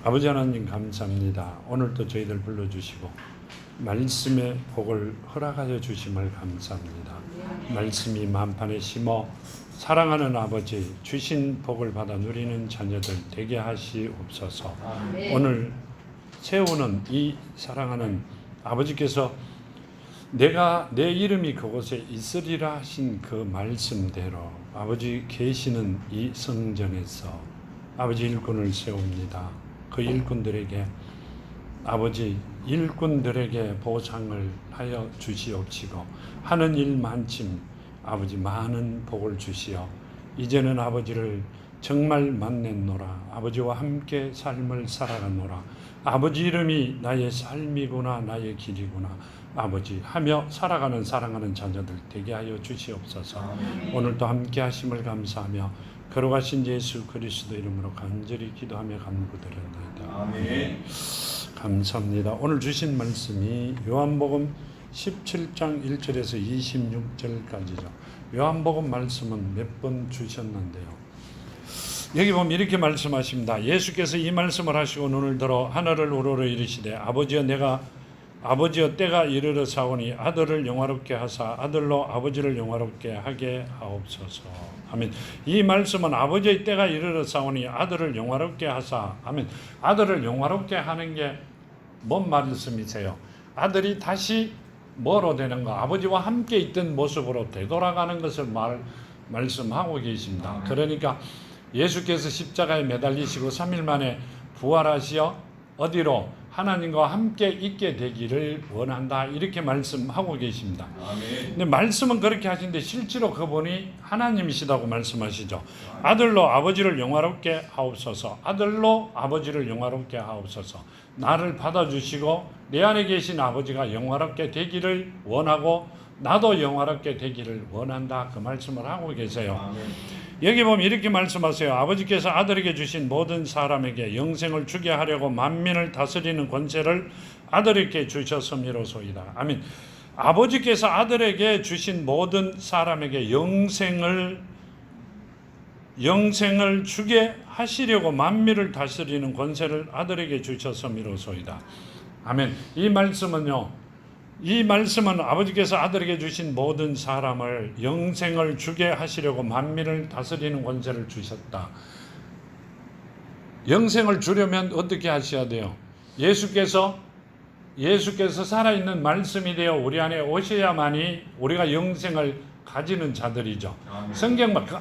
아버지 하나님 감사합니다. 오늘도 저희들 불러주시고 말씀의 복을 허락하여 주심을 감사합니다. 말씀이 만판에 심어 사랑하는 아버지 주신 복을 받아 누리는 자녀들 되게 하시옵소서. 오늘 세우는 이 사랑하는 아버지께서 내가 내 이름이 그곳에 있으리라 하신 그 말씀대로 아버지 계시는 이 성전에서 아버지 일꾼을 세웁니다. 그 일꾼들에게 아버지 일꾼들에게 보상을 하여 주시옵시고 하는 일 만큼 아버지 많은 복을 주시어 이제는 아버지를 정말 만났노라. 아버지와 함께 삶을 살아가노라. 아버지 이름이 나의 삶이구나, 나의 길이구나 아버지 하며 살아가는 사랑하는 자녀들 되게 하여 주시옵소서. 오늘도 함께 하심을 감사하며 걸어가신 예수 그리스도 이름으로 간절히 기도하며 간구드립니다. 아멘. 감사합니다. 오늘 주신 말씀이 요한복음 17장 1절에서 26절까지죠. 요한복음 말씀은 몇 번 주셨는데요. 여기 보면 이렇게 말씀하십니다. 예수께서 이 말씀을 하시고 눈을 들어 하늘을 우러러 이르시되 아버지여 때가 이르러 사오니 아들을 영화롭게 하사 아들로 아버지를 영화롭게 하게 하옵소서. 아멘. 이 말씀은 아버지의 때가 이르러 사오니 아들을 영화롭게 하사. 아멘. 아들을 영화롭게 하는 게 뭔 말씀이세요? 아들이 다시 뭐로 되는가? 아버지와 함께 있던 모습으로 되돌아가는 것을 말씀하고 계십니다. 그러니까 예수께서 십자가에 매달리시고 3일 만에 부활하시어 어디로? 하나님과 함께 있게 되기를 원한다. 이렇게 말씀하고 계십니다. 근데 말씀은 그렇게 하시는데 실제로 그분이 하나님이시다고 말씀하시죠. 아들로 아버지를 영화롭게 하옵소서. 아들로 아버지를 영화롭게 하옵소서. 나를 받아주시고 내 안에 계신 아버지가 영화롭게 되기를 원하고 나도 영화롭게 되기를 원한다. 그 말씀을 하고 계세요. 여기 보면 이렇게 말씀하세요. 아버지께서 아들에게 주신 모든 사람에게 영생을 주게 하려고 만민을 다스리는 권세를 아들에게 주셨음이로소이다. 아멘. 아버지께서 아들에게 주신 모든 사람에게 영생을 주게 하시려고 만민을 다스리는 권세를 아들에게 주셨음이로소이다. 아멘. 이 말씀은 아버지께서 아들에게 주신 모든 사람을 영생을 주게 하시려고 만민을 다스리는 권세를 주셨다. 영생을 주려면 어떻게 하셔야 돼요? 예수께서 살아있는 말씀이 되어 우리 안에 오셔야만이 우리가 영생을 가지는 자들이죠. 성경 그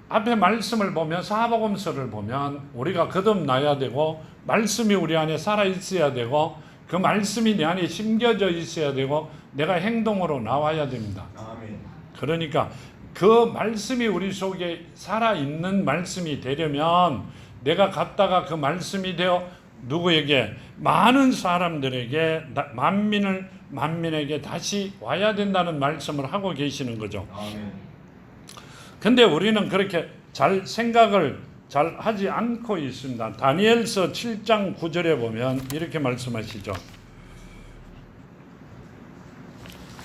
앞에 말씀을 보면 사복음서를 보면 우리가 거듭나야 되고 말씀이 우리 안에 살아있어야 되고 그 말씀이 내 안에 심겨져 있어야 되고 내가 행동으로 나와야 됩니다. 아멘. 그러니까 그 말씀이 우리 속에 살아있는 말씀이 되려면 내가 갔다가 그 말씀이 되어 누구에게 많은 사람들에게 만민에게 다시 와야 된다는 말씀을 하고 계시는 거죠. 아멘. 근데 우리는 그렇게 생각을 잘 하지 않고 있습니다. 다니엘서 7장 9절에 보면 이렇게 말씀하시죠.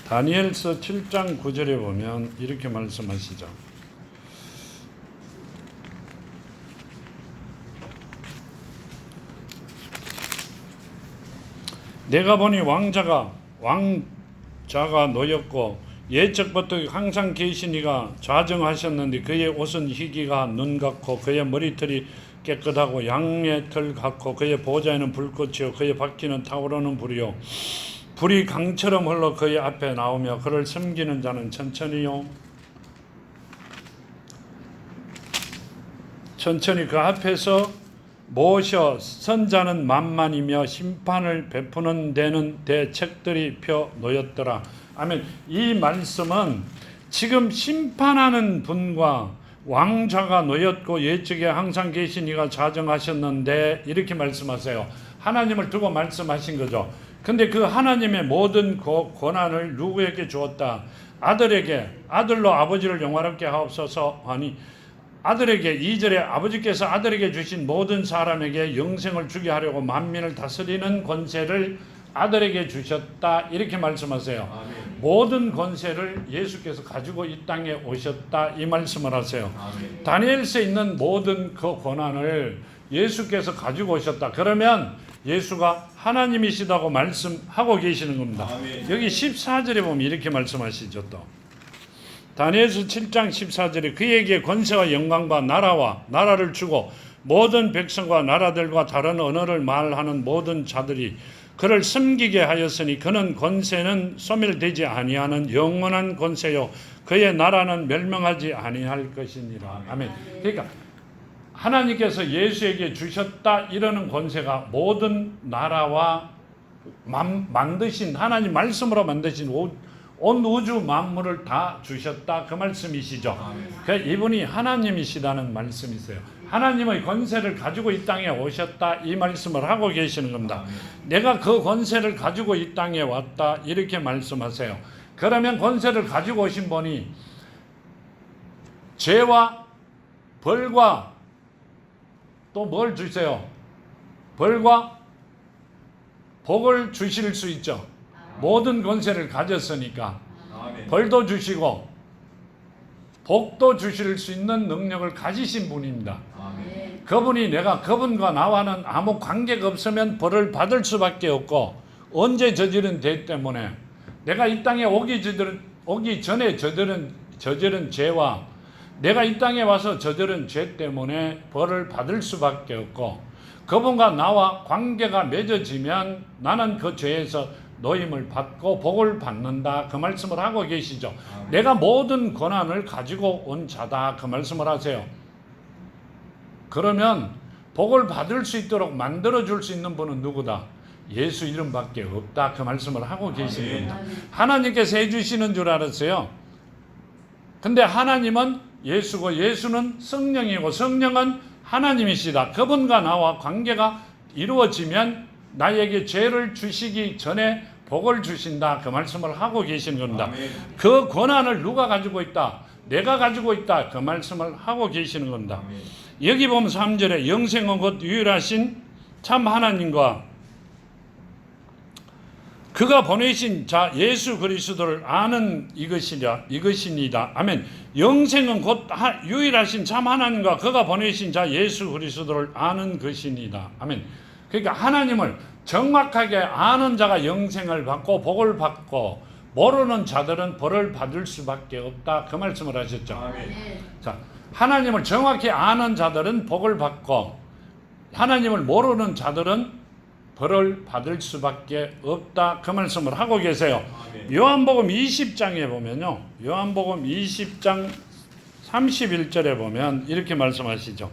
다니엘서 7장 9절에 보면 이렇게 말씀하시죠. 내가 보니 왕자가 놓였고 예적부터 항상 계신 이가 좌정하셨는데 그의 옷은 희기가 눈 같고 그의 머리털이 깨끗하고 양의 털 같고 그의 보좌에는 불꽃이요 그의 바퀴는 타오르는 불이요 불이 강처럼 흘러 그의 앞에 나오며 그를 섬기는 자는 천천히 그 앞에서 모셔 선자는 만만이며 심판을 베푸는 데는 대책들이 펴 놓였더라. 아멘. 이 말씀은 지금 심판하는 분과 왕자가 놓였고 예측에 항상 계신 이가 자정하셨는데 이렇게 말씀하세요. 하나님을 두고 말씀하신 거죠. 근데 그 하나님의 모든 권한을 누구에게 주었다? 아들에게. 아들로 아버지를 영화롭게 하옵소서. 아니 아들에게 2절에 아버지께서 아들에게 주신 모든 사람에게 영생을 주게 하려고 만민을 다스리는 권세를 아들에게 주셨다. 이렇게 말씀하세요. 아멘. 모든 권세를 예수께서 가지고 이 땅에 오셨다. 이 말씀을 하세요. 아멘. 다니엘서에 있는 모든 그 권한을 예수께서 가지고 오셨다. 그러면 예수가 하나님이시다고 말씀하고 계시는 겁니다. 아멘. 여기 14절에 보면 이렇게 말씀하시죠. 또 다니엘서 7장 14절에 그에게 권세와 영광과 나라를 주고 모든 백성과 나라들과 다른 언어를 말하는 모든 자들이 그를 섬기게 하였으니 그는 권세는 소멸되지 아니하는 영원한 권세요 그의 나라는 멸망하지 아니할 것이니라. 아멘. 그러니까 하나님께서 예수에게 주셨다 이러는 권세가 모든 나라와 만드신 하나님 말씀으로 만드신 온 우주 만물을 다 주셨다 그 말씀이시죠. 그러니까 이분이 하나님이시다는 말씀이세요. 하나님의 권세를 가지고 이 땅에 오셨다 이 말씀을 하고 계시는 겁니다. 내가 그 권세를 가지고 이 땅에 왔다 이렇게 말씀하세요. 그러면 권세를 가지고 오신 분이 죄와 벌과 또 뭘 주세요? 벌과 복을 주실 수 있죠. 모든 권세를 가졌으니까 벌도 주시고 복도 주실 수 있는 능력을 가지신 분입니다. 그분이 내가 그분과 나와는 아무 관계가 없으면 벌을 받을 수밖에 없고 언제 저지른 죄 때문에 내가 이 땅에 오기 전에 저지른 죄와 내가 이 땅에 와서 저지른 죄 때문에 벌을 받을 수밖에 없고 그분과 나와 관계가 맺어지면 나는 그 죄에서 노임을 받고 복을 받는다 그 말씀을 하고 계시죠. 내가 모든 권한을 가지고 온 자다 그 말씀을 하세요. 그러면 복을 받을 수 있도록 만들어줄 수 있는 분은 누구다? 예수 이름밖에 없다 그 말씀을 하고 계신 겁니다. 하나님께서 해주시는 줄 알았어요. 근데 하나님은 예수고 예수는 성령이고 성령은 하나님이시다. 그분과 나와 관계가 이루어지면 나에게 죄를 주시기 전에 복을 주신다 그 말씀을 하고 계신 겁니다. 그 권한을 누가 가지고 있다? 내가 가지고 있다 그 말씀을 하고 계시는 겁니다. 여기 보면 3절에 영생은 곧 유일하신 참 하나님과 그가 보내신 자 예수 그리스도를 아는 이것이니다. 아멘. 영생은 곧 유일하신 참 하나님과 그가 보내신 자 예수 그리스도를 아는 것이니다. 아멘. 그러니까 하나님을 정확하게 아는 자가 영생을 받고 복을 받고 모르는 자들은 벌을 받을 수밖에 없다 그 말씀을 하셨죠. 아멘. 자, 하나님을 정확히 아는 자들은 복을 받고 하나님을 모르는 자들은 벌을 받을 수밖에 없다 그 말씀을 하고 계세요. 요한복음 20장에 보면요. 요한복음 20장 31절에 보면 이렇게 말씀하시죠.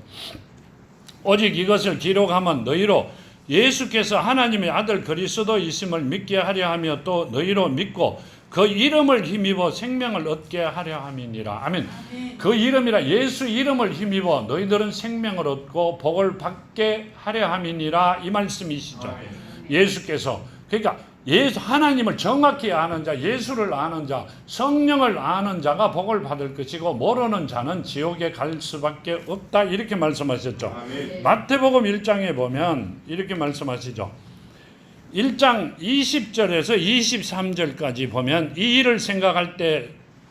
오직 이것을 기록하면 너희로 예수께서 하나님의 아들 그리스도이심을 믿게 하려 하며 또 너희로 믿고 그 이름을 힘입어 생명을 얻게 하려 함이니라. 아멘. 그 이름이라 예수 이름을 힘입어 너희들은 생명을 얻고 복을 받게 하려 함이니라 이 말씀이시죠. 예수께서 그러니까 하나님을 정확히 아는 자, 예수를 아는 자, 성령을 아는 자가 복을 받을 것이고 모르는 자는 지옥에 갈 수밖에 없다 이렇게 말씀하셨죠. 마태복음 1장에 보면 이렇게 말씀하시죠. 1장 20절에서 23절까지 보면 이 일을 생각할 때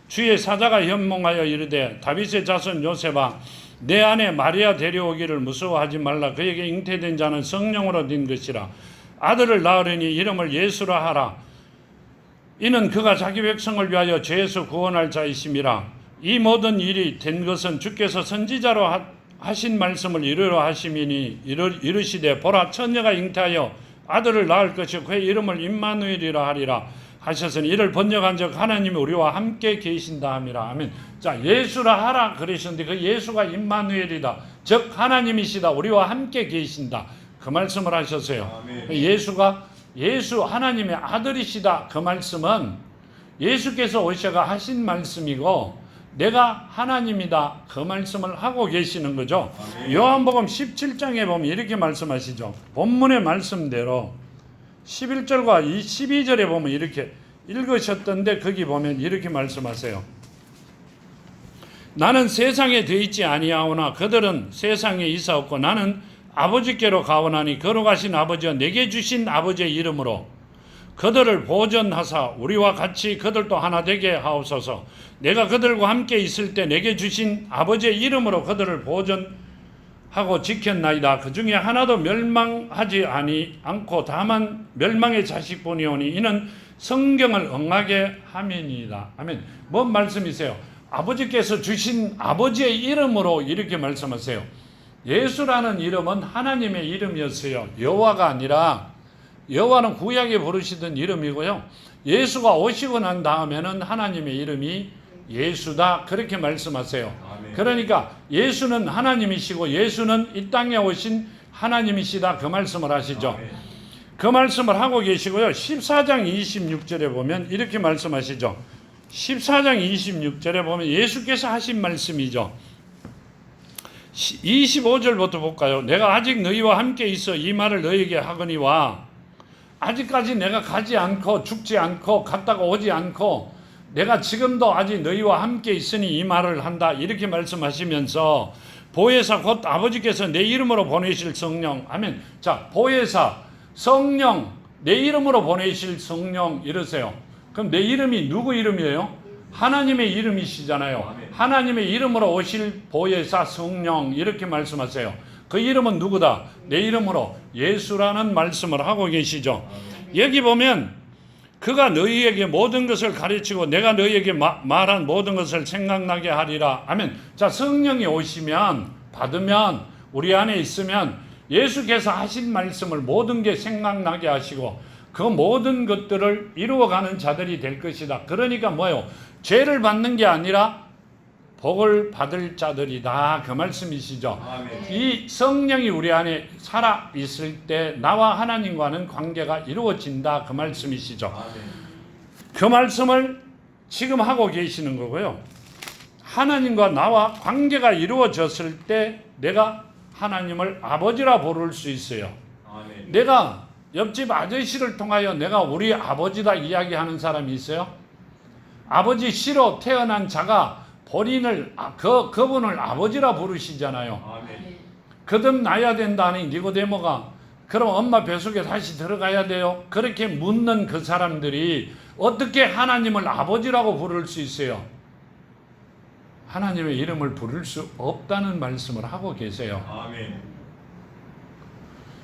주의 사자가 현몽하여 이르되 다윗의 자손 요셉아 내 아내 마리아 데려오기를 무서워하지 말라. 그에게 잉태된 자는 성령으로 된 것이라. 아들을 낳으려니 이름을 예수라 하라. 이는 그가 자기 백성을 위하여 죄에서 구원할 자이심이라. 이 모든 일이 된 것은 주께서 선지자로 하신 말씀을 이루려 하심이니 이르시되 보라 처녀가 잉태하여 아들을 낳을 것이요 그의 이름을 임마누엘이라 하리라 하셨으니 이를 번역한 적 하나님이 우리와 함께 계신다 함이라. 아멘. 자, 예수라 하라 그러셨는데 그 예수가 임마누엘이다. 즉 하나님이시다. 우리와 함께 계신다. 그 말씀을 하셨어요. 아멘. 예수 하나님의 아들이시다. 그 말씀은 예수께서 오셔가 하신 말씀이고 내가 하나님이다. 그 말씀을 하고 계시는 거죠. 아멘. 요한복음 17장에 보면 이렇게 말씀하시죠. 본문의 말씀대로 11절과 12절에 보면 이렇게 읽으셨던데 거기 보면 이렇게 말씀하세요. 나는 세상에 되어 있지 아니하오나 그들은 세상에 있사옵고 나는 아버지께로 가오나니 거룩하신 아버지와 내게 주신 아버지의 이름으로 그들을 보존하사 우리와 같이 그들도 하나 되게 하옵소서. 내가 그들과 함께 있을 때 내게 주신 아버지의 이름으로 그들을 보존하사 하고 지켰나이다. 그 중에 하나도 멸망하지 않고 다만 멸망의 자식뿐이오니 이는 성경을 응하게 함이니이다. 아멘. 뭔 말씀이세요? 아버지께서 주신 아버지의 이름으로 이렇게 말씀하세요. 예수라는 이름은 하나님의 이름이었어요. 여호와가 아니라, 여호와는 구약에 부르시던 이름이고요. 예수가 오시고 난 다음에는 하나님의 이름이 예수다. 그렇게 말씀하세요. 아멘. 그러니까 예수는 하나님이시고 예수는 이 땅에 오신 하나님이시다. 그 말씀을 하시죠. 아멘. 그 말씀을 하고 계시고요. 14장 26절에 보면 이렇게 말씀하시죠. 14장 26절에 보면 예수께서 하신 말씀이죠. 25절부터 볼까요? 내가 아직 너희와 함께 있어 이 말을 너희에게 하거니와, 아직까지 내가 가지 않고 죽지 않고 갔다가 오지 않고 내가 지금도 아직 너희와 함께 있으니 이 말을 한다. 이렇게 말씀하시면서 보혜사 곧 아버지께서 내 이름으로 보내실 성령. 아멘. 자, 보혜사, 성령, 내 이름으로 보내실 성령 이러세요. 그럼 내 이름이 누구 이름이에요? 하나님의 이름이시잖아요. 하나님의 이름으로 오실 보혜사 성령 이렇게 말씀하세요. 그 이름은 누구다? 내 이름으로 예수라는 말씀을 하고 계시죠. 여기 보면 그가 너희에게 모든 것을 가르치고 내가 너희에게 말한 모든 것을 생각나게 하리라. 아멘. 자, 성령이 오시면, 받으면, 우리 안에 있으면 예수께서 하신 말씀을 모든 게 생각나게 하시고 그 모든 것들을 이루어가는 자들이 될 것이다. 그러니까 뭐예요? 죄를 받는 게 아니라 복을 받을 자들이다. 그 말씀이시죠. 아멘. 이 성령이 우리 안에 살아 있을 때 나와 하나님과는 관계가 이루어진다. 그 말씀이시죠. 아멘. 그 말씀을 지금 하고 계시는 거고요. 하나님과 나와 관계가 이루어졌을 때 내가 하나님을 아버지라 부를 수 있어요. 아멘. 내가 옆집 아저씨를 통하여 내가 우리 아버지다 이야기하는 사람이 있어요? 아버지 씨로 태어난 자가 본인을 그분을 아버지라 부르시잖아요. 아멘. 거듭나야 된다니 니고데모가 그럼 엄마 뱃속에 다시 들어가야 돼요? 그렇게 묻는 그 사람들이 어떻게 하나님을 아버지라고 부를 수 있어요? 하나님의 이름을 부를 수 없다는 말씀을 하고 계세요. 아멘.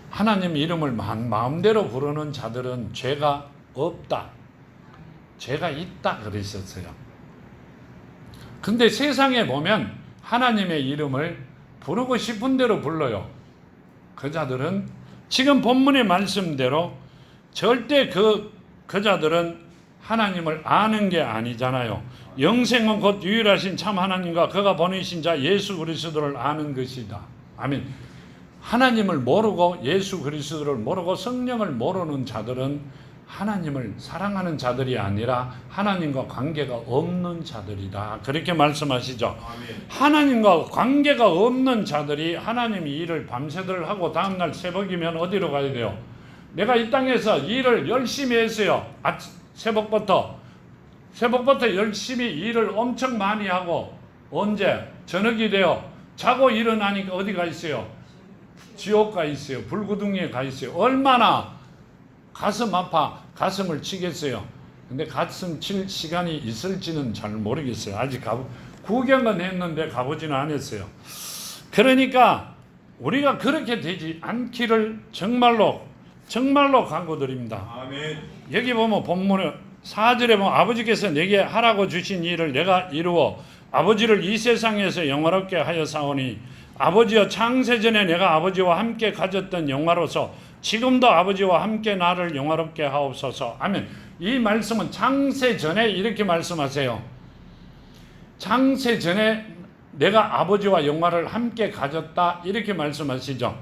하나님 이름을 마음대로 부르는 자들은 죄가 없다, 죄가 있다 그러셨어요. 근데 세상에 보면 하나님의 이름을 부르고 싶은 대로 불러요. 그 자들은 지금 본문의 말씀대로 절대 그 자들은 하나님을 아는 게 아니잖아요. 영생은 곧 유일하신 참 하나님과 그가 보내신 자 예수 그리스도를 아는 것이다. 아멘. 하나님을 모르고 예수 그리스도를 모르고 성령을 모르는 자들은 하나님을 사랑하는 자들이 아니라 하나님과 관계가 없는 자들이다. 그렇게 말씀하시죠. 아멘. 하나님과 관계가 없는 자들이 하나님이 일을 밤새들 하고 다음날 새벽이면 어디로 가야 돼요? 내가 이 땅에서 일을 열심히 했어요. 새벽부터 열심히 일을 엄청 많이 하고 언제? 저녁이 돼요. 자고 일어나니까 어디가 있어요? 지옥 가 있어요. 불구덩이에 가 있어요. 얼마나 가슴 아파 가슴을 치겠어요. 근데 가슴 칠 시간이 있을지는 잘 모르겠어요. 아직 구경은 했는데 가보지는 않았어요. 그러니까 우리가 그렇게 되지 않기를 정말로 간구드립니다. 아멘. 여기 보면 본문에 4절에 보면 아버지께서 내게 하라고 주신 일을 내가 이루어 아버지를 이 세상에서 영화롭게 하여 사오니 아버지여 창세전에 내가 아버지와 함께 가졌던 영화로서 지금도 아버지와 함께 나를 영화롭게 하옵소서. 아멘. 이 말씀은 창세전에 이렇게 말씀하세요. 창세전에 내가 아버지와 영화를 함께 가졌다 이렇게 말씀하시죠.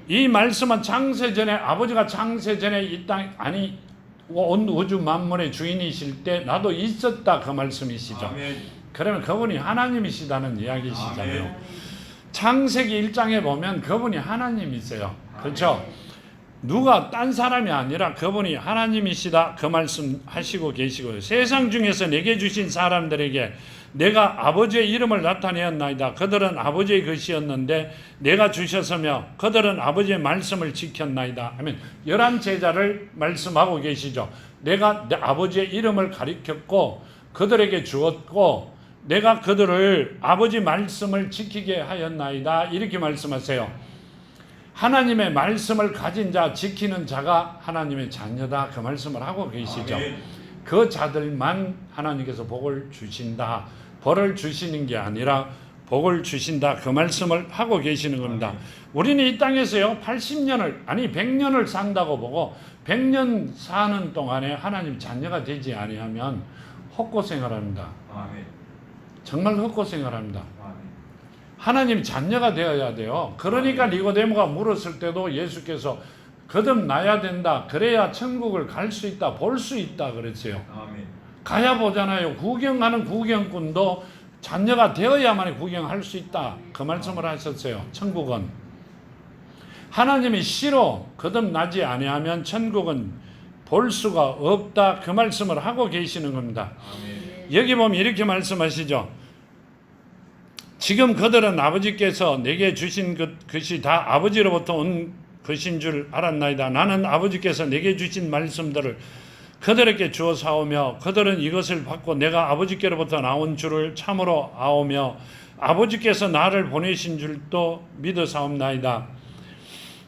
이 말씀은 창세전에 아버지가 창세전에 이 땅 아니 온 우주 만물의 주인이실 때 나도 있었다 그 말씀이시죠. 아멘. 그러면 그분이 하나님이시다는 이야기시잖아요. 아멘. 창세기 1장에 보면 그분이 하나님이세요. 그렇죠? 누가 딴 사람이 아니라 그분이 하나님이시다 그 말씀 하시고 계시고요. 세상 중에서 내게 주신 사람들에게 내가 아버지의 이름을 나타내었나이다. 그들은 아버지의 것이었는데 내가 주셨으며 그들은 아버지의 말씀을 지켰나이다. 하면 11제자를 말씀하고 계시죠. 내가 내 아버지의 이름을 가리켰고 그들에게 주었고 내가 그들을 아버지 말씀을 지키게 하였나이다. 이렇게 말씀하세요. 하나님의 말씀을 가진 자, 지키는 자가 하나님의 자녀다. 그 말씀을 하고 계시죠. 그 자들만 하나님께서 복을 주신다. 벌을 주시는 게 아니라 복을 주신다. 그 말씀을 하고 계시는 겁니다. 우리는 이 땅에서요 80년을 아니 100년을 산다고 보고 100년 사는 동안에 하나님 자녀가 되지 아니하면 헛고생을 합니다. 정말 헛고생을 합니다. 하나님 자녀가 되어야 돼요. 그러니까 니고데모가 물었을 때도 예수께서 거듭나야 된다. 그래야 천국을 갈 수 있다. 볼 수 있다 그랬어요. 가야 보잖아요. 구경하는 구경꾼도 자녀가 되어야만 구경할 수 있다. 그 말씀을 하셨어요. 천국은 하나님이 씨로 거듭나지 아니하면 천국은 볼 수가 없다. 그 말씀을 하고 계시는 겁니다. 여기 보면 이렇게 말씀하시죠. 지금 그들은 아버지께서 내게 주신 것이 다 아버지로부터 온 것인 줄 알았나이다. 나는 아버지께서 내게 주신 말씀들을 그들에게 주어 사오며 그들은 이것을 받고 내가 아버지께로부터 나온 줄을 참으로 아오며 아버지께서 나를 보내신 줄도 믿어 사옵나이다.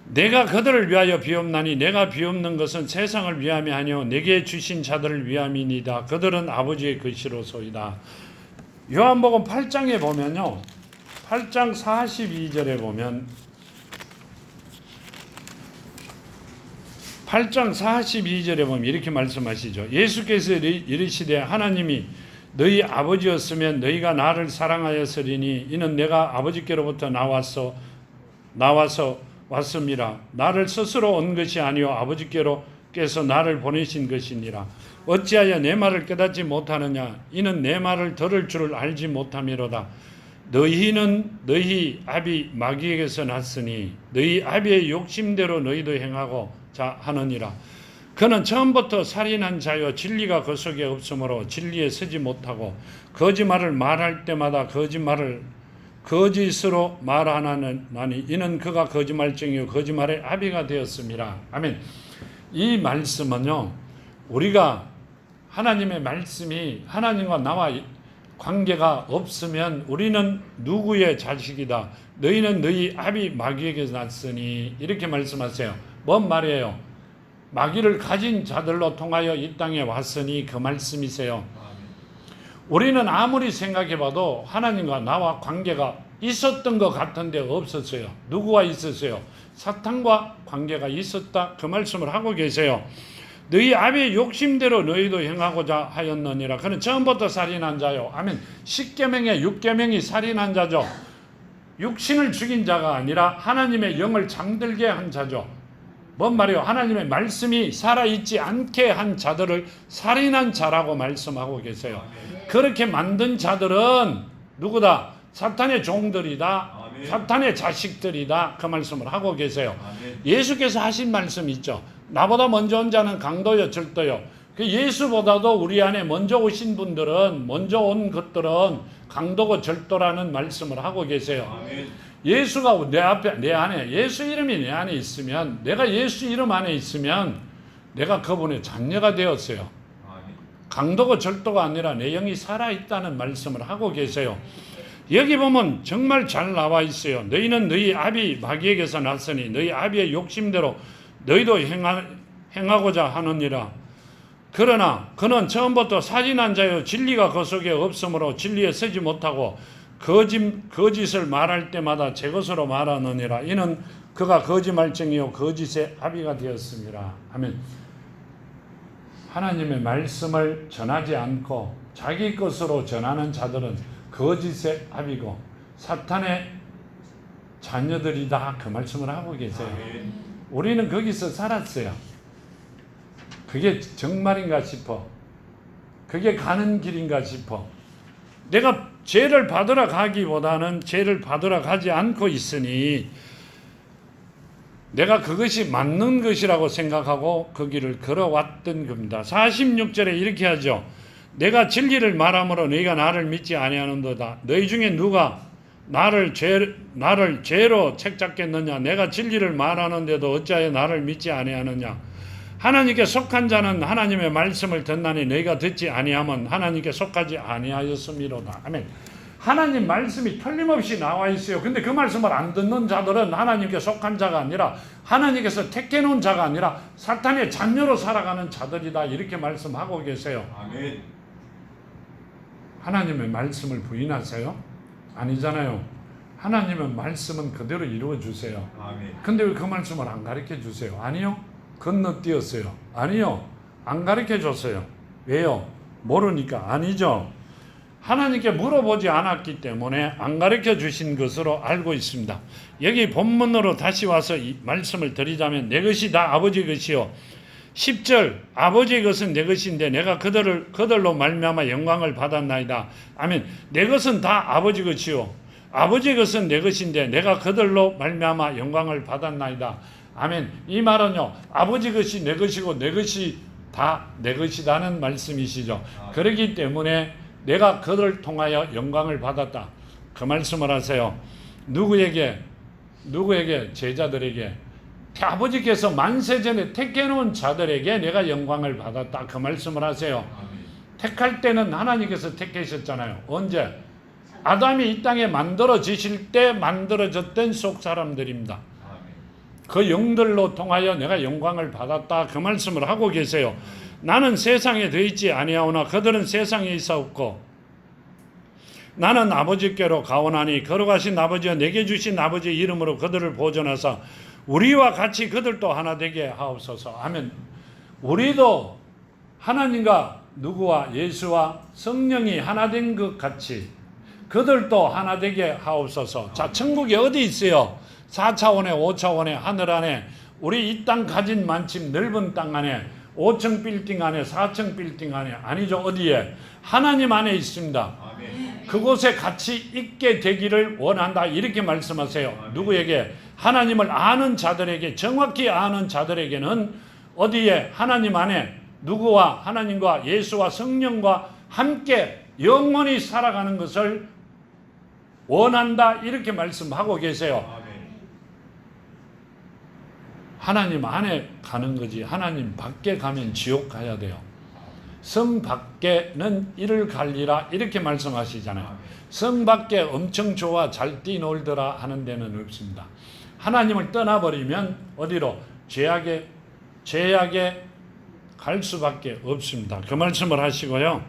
내가 그들을 위하여 비옵나니 내가 비옵는 것은 세상을 위함이 아니요 내게 주신 자들을 위함이니이다. 그들은 아버지의 것이로소이다. 요한복음 8장에 보면요. 8장 42절에 보면 8장 42절에 보면 이렇게 말씀하시죠. 예수께서 이르시되 하나님이 너희 아버지였으면 너희가 나를 사랑하였으리니 이는 내가 아버지께로부터 나와서 왔습니다. 나를 스스로 온 것이 아니요 아버지께서 나를 보내신 것이니라. 어찌하여 내 말을 깨닫지 못하느냐. 이는 내 말을 들을 줄을 알지 못함이로다. 너희는 너희 아비 마귀에게서 났으니 너희 아비의 욕심대로 너희도 행하고 자 하느니라. 그는 처음부터 살인한 자여 진리가 그 속에 없으므로 진리에 서지 못하고 거짓말을 말할 때마다 거짓으로 말하나니 이는 그가 거짓말쟁이요 거짓말의 아비가 되었습니다. 아멘. 이 말씀은요 우리가 하나님의 말씀이 하나님과 나와 관계가 없으면 우리는 누구의 자식이다. 너희는 너희 아비 마귀에게서 났으니 이렇게 말씀하세요. 뭔 말이에요? 마귀를 가진 자들로 통하여 이 땅에 왔으니 그 말씀이세요. 우리는 아무리 생각해봐도 하나님과 나와 관계가 있었던 것 같은데 없었어요. 누구와 있었어요? 사탄과 관계가 있었다. 그 말씀을 하고 계세요. 너희 아비의 욕심대로 너희도 행하고자 하였느니라. 그는 처음부터 살인한 자요. 아멘. 10계명의 6계명이 살인한 자죠. 육신을 죽인 자가 아니라 하나님의 영을 잠들게 한 자죠. 뭔 말이요? 하나님의 말씀이 살아있지 않게 한 자들을 살인한 자라고 말씀하고 계세요. 그렇게 만든 자들은 누구다? 사탄의 종들이다. 사탄의 자식들이다. 그 말씀을 하고 계세요. 예수께서 하신 말씀 있죠. 나보다 먼저 온 자는 강도요 절도요. 그 예수보다도 우리 안에 먼저 오신 분들은 먼저 온 것들은 강도고 절도라는 말씀을 하고 계세요. 예수가 내 안에 예수 이름이 내 안에 있으면 내가 예수 이름 안에 있으면 내가 그분의 자녀가 되었어요. 강도고 절도가 아니라 내 영이 살아있다는 말씀을 하고 계세요. 여기 보면 정말 잘 나와 있어요. 너희는 너희 아비 마귀에게서 났으니 너희 아비의 욕심대로 너희도 행하고자 하느니라. 그러나 그는 처음부터 살인한 자요 진리가 그 속에 없으므로 진리에 서지 못하고 거짓을 말할 때마다 제 것으로 말하느니라. 이는 그가 거짓말쟁이요 거짓의 아비가 되었습니다. 아멘. 하나님의 말씀을 전하지 않고 자기 것으로 전하는 자들은 거짓의 아비고 사탄의 자녀들이다. 그 말씀을 하고 계세요. 우리는 거기서 살았어요. 그게 정말인가 싶어. 그게 가는 길인가 싶어. 내가 죄를 받으러 가기보다는 죄를 받으러 가지 않고 있으니 내가 그것이 맞는 것이라고 생각하고 그 길을 걸어왔던 겁니다. 46절에 이렇게 하죠. 내가 진리를 말함으로 너희가 나를 믿지 아니하는도다. 너희 중에 누가 나를 죄로 책잡겠느냐. 내가 진리를 말하는데도 어찌하여 나를 믿지 아니하느냐. 하나님께 속한 자는 하나님의 말씀을 듣나니 너희가 듣지 아니하면 하나님께 속하지 아니하였음이로다. 아멘. 하나님 말씀이 틀림없이 나와 있어요. 근데 그 말씀을 안 듣는 자들은 하나님께 속한 자가 아니라 하나님께서 택해 놓은 자가 아니라 사탄의 자녀로 살아가는 자들이다. 이렇게 말씀하고 계세요. 아멘. 하나님의 말씀을 부인하세요? 아니잖아요. 하나님의 말씀은 그대로 이루어 주세요. 아멘. 근데 왜 그 말씀을 안 가르쳐 주세요? 아니요. 건너뛰었어요. 아니요. 안 가르쳐 줬어요. 왜요? 모르니까. 아니죠. 하나님께 물어보지 않았기 때문에 안 가르쳐 주신 것으로 알고 있습니다. 여기 본문으로 다시 와서 이 말씀을 드리자면 내 것이 다 아버지 것이요 10절 아버지의 것은 내 것인데 내가 그들로 말미암아 영광을 받았나이다. 아멘. 내 것은 다 아버지 것이요 아버지의 것은 내 것인데 내가 그들로 말미암아 영광을 받았나이다. 아멘. 이 말은요 아버지 것이 내 것이고 내 것이 다 내 것이라는 말씀이시죠. 그렇기 때문에 내가 그들을 통하여 영광을 받았다. 그 말씀을 하세요. 누구에게? 제자들에게. 아버지께서 만세전에 택해놓은 자들에게 내가 영광을 받았다. 그 말씀을 하세요. 택할 때는 하나님께서 택하셨잖아요. 언제? 아담이 이 땅에 만들어지실 때 만들어졌던 속 사람들입니다. 그 영들로 통하여 내가 영광을 받았다. 그 말씀을 하고 계세요. 나는 세상에 더 있지 아니하오나 그들은 세상에 있사옵고 나는 아버지께로 가오나니 걸어가신 아버지와 내게 주신 아버지의 이름으로 그들을 보존하사 우리와 같이 그들도 하나 되게 하옵소서. 아멘. 우리도 하나님과 누구와 예수와 성령이 하나 된 것 같이 그들도 하나 되게 하옵소서. 자, 천국이 어디 있어요? 4차원에 5차원에 하늘 안에 우리 이 땅 가진 만큼 넓은 땅 안에 5층 빌딩 안에 4층 빌딩 안에 아니죠. 어디에? 하나님 안에 있습니다. 아멘. 그곳에 같이 있게 되기를 원한다. 이렇게 말씀하세요. 아멘. 누구에게? 하나님을 아는 자들에게, 정확히 아는 자들에게는 어디에? 하나님 안에 누구와? 하나님과 예수와 성령과 함께 영원히 살아가는 것을 원한다. 이렇게 말씀하고 계세요. 아멘. 하나님 안에 가는 거지 하나님 밖에 가면 지옥 가야 돼요. 성 밖에는 이를 갈리라 이렇게 말씀하시잖아요. 성 밖에 엄청 좋아 잘 뛰놀더라 하는 데는 없습니다. 하나님을 떠나버리면 어디로? 죄악에 갈 수밖에 없습니다. 그 말씀을 하시고요.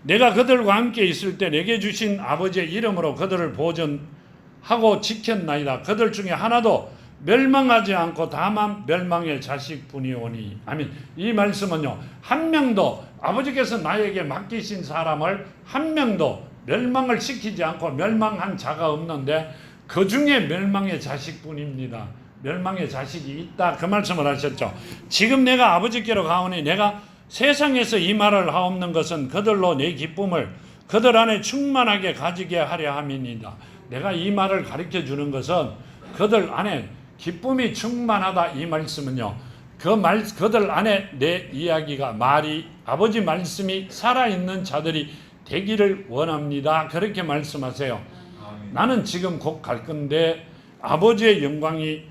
내가 그들과 함께 있을 때 내게 주신 아버지의 이름으로 그들을 보존하고 지켰나이다. 그들 중에 하나도 멸망하지 않고 다만 멸망의 자식뿐이오니. 아멘. 이 말씀은요 한 명도 아버지께서 나에게 맡기신 사람을 한 명도 멸망을 시키지 않고 멸망한 자가 없는데 그 중에 멸망의 자식뿐입니다. 멸망의 자식이 있다. 그 말씀을 하셨죠. 지금 내가 아버지께로 가오니 내가 세상에서 이 말을 하옵는 것은 그들로 내 기쁨을 그들 안에 충만하게 가지게 하려 함이니이다. 내가 이 말을 가르쳐 주는 것은 그들 안에 기쁨이 충만하다. 이 말씀은요 그들 안에 내 이야기가 말이 아버지 말씀이 살아있는 자들이 되기를 원합니다. 그렇게 말씀하세요. 아멘. 나는 지금 곧 갈 건데 아버지의 영광이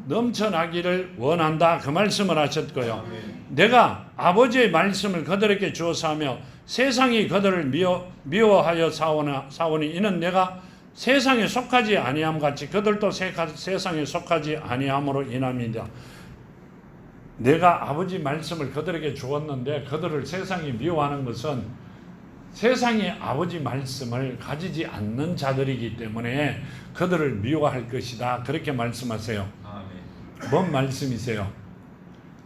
넘쳐나기를 원한다. 그 말씀을 하셨고요. 아멘. 내가 아버지의 말씀을 그들에게 주어서 하며 세상이 그들을 미워하여 사오니 이는 내가 세상에 속하지 아니함 같이 그들도 세상에 속하지 아니함으로 인함이다. 내가 아버지 말씀을 그들에게 주었는데 그들을 세상이 미워하는 것은 세상이 아버지 말씀을 가지지 않는 자들이기 때문에 그들을 미워할 것이다. 그렇게 말씀하세요. 아멘. 뭔 말씀이세요?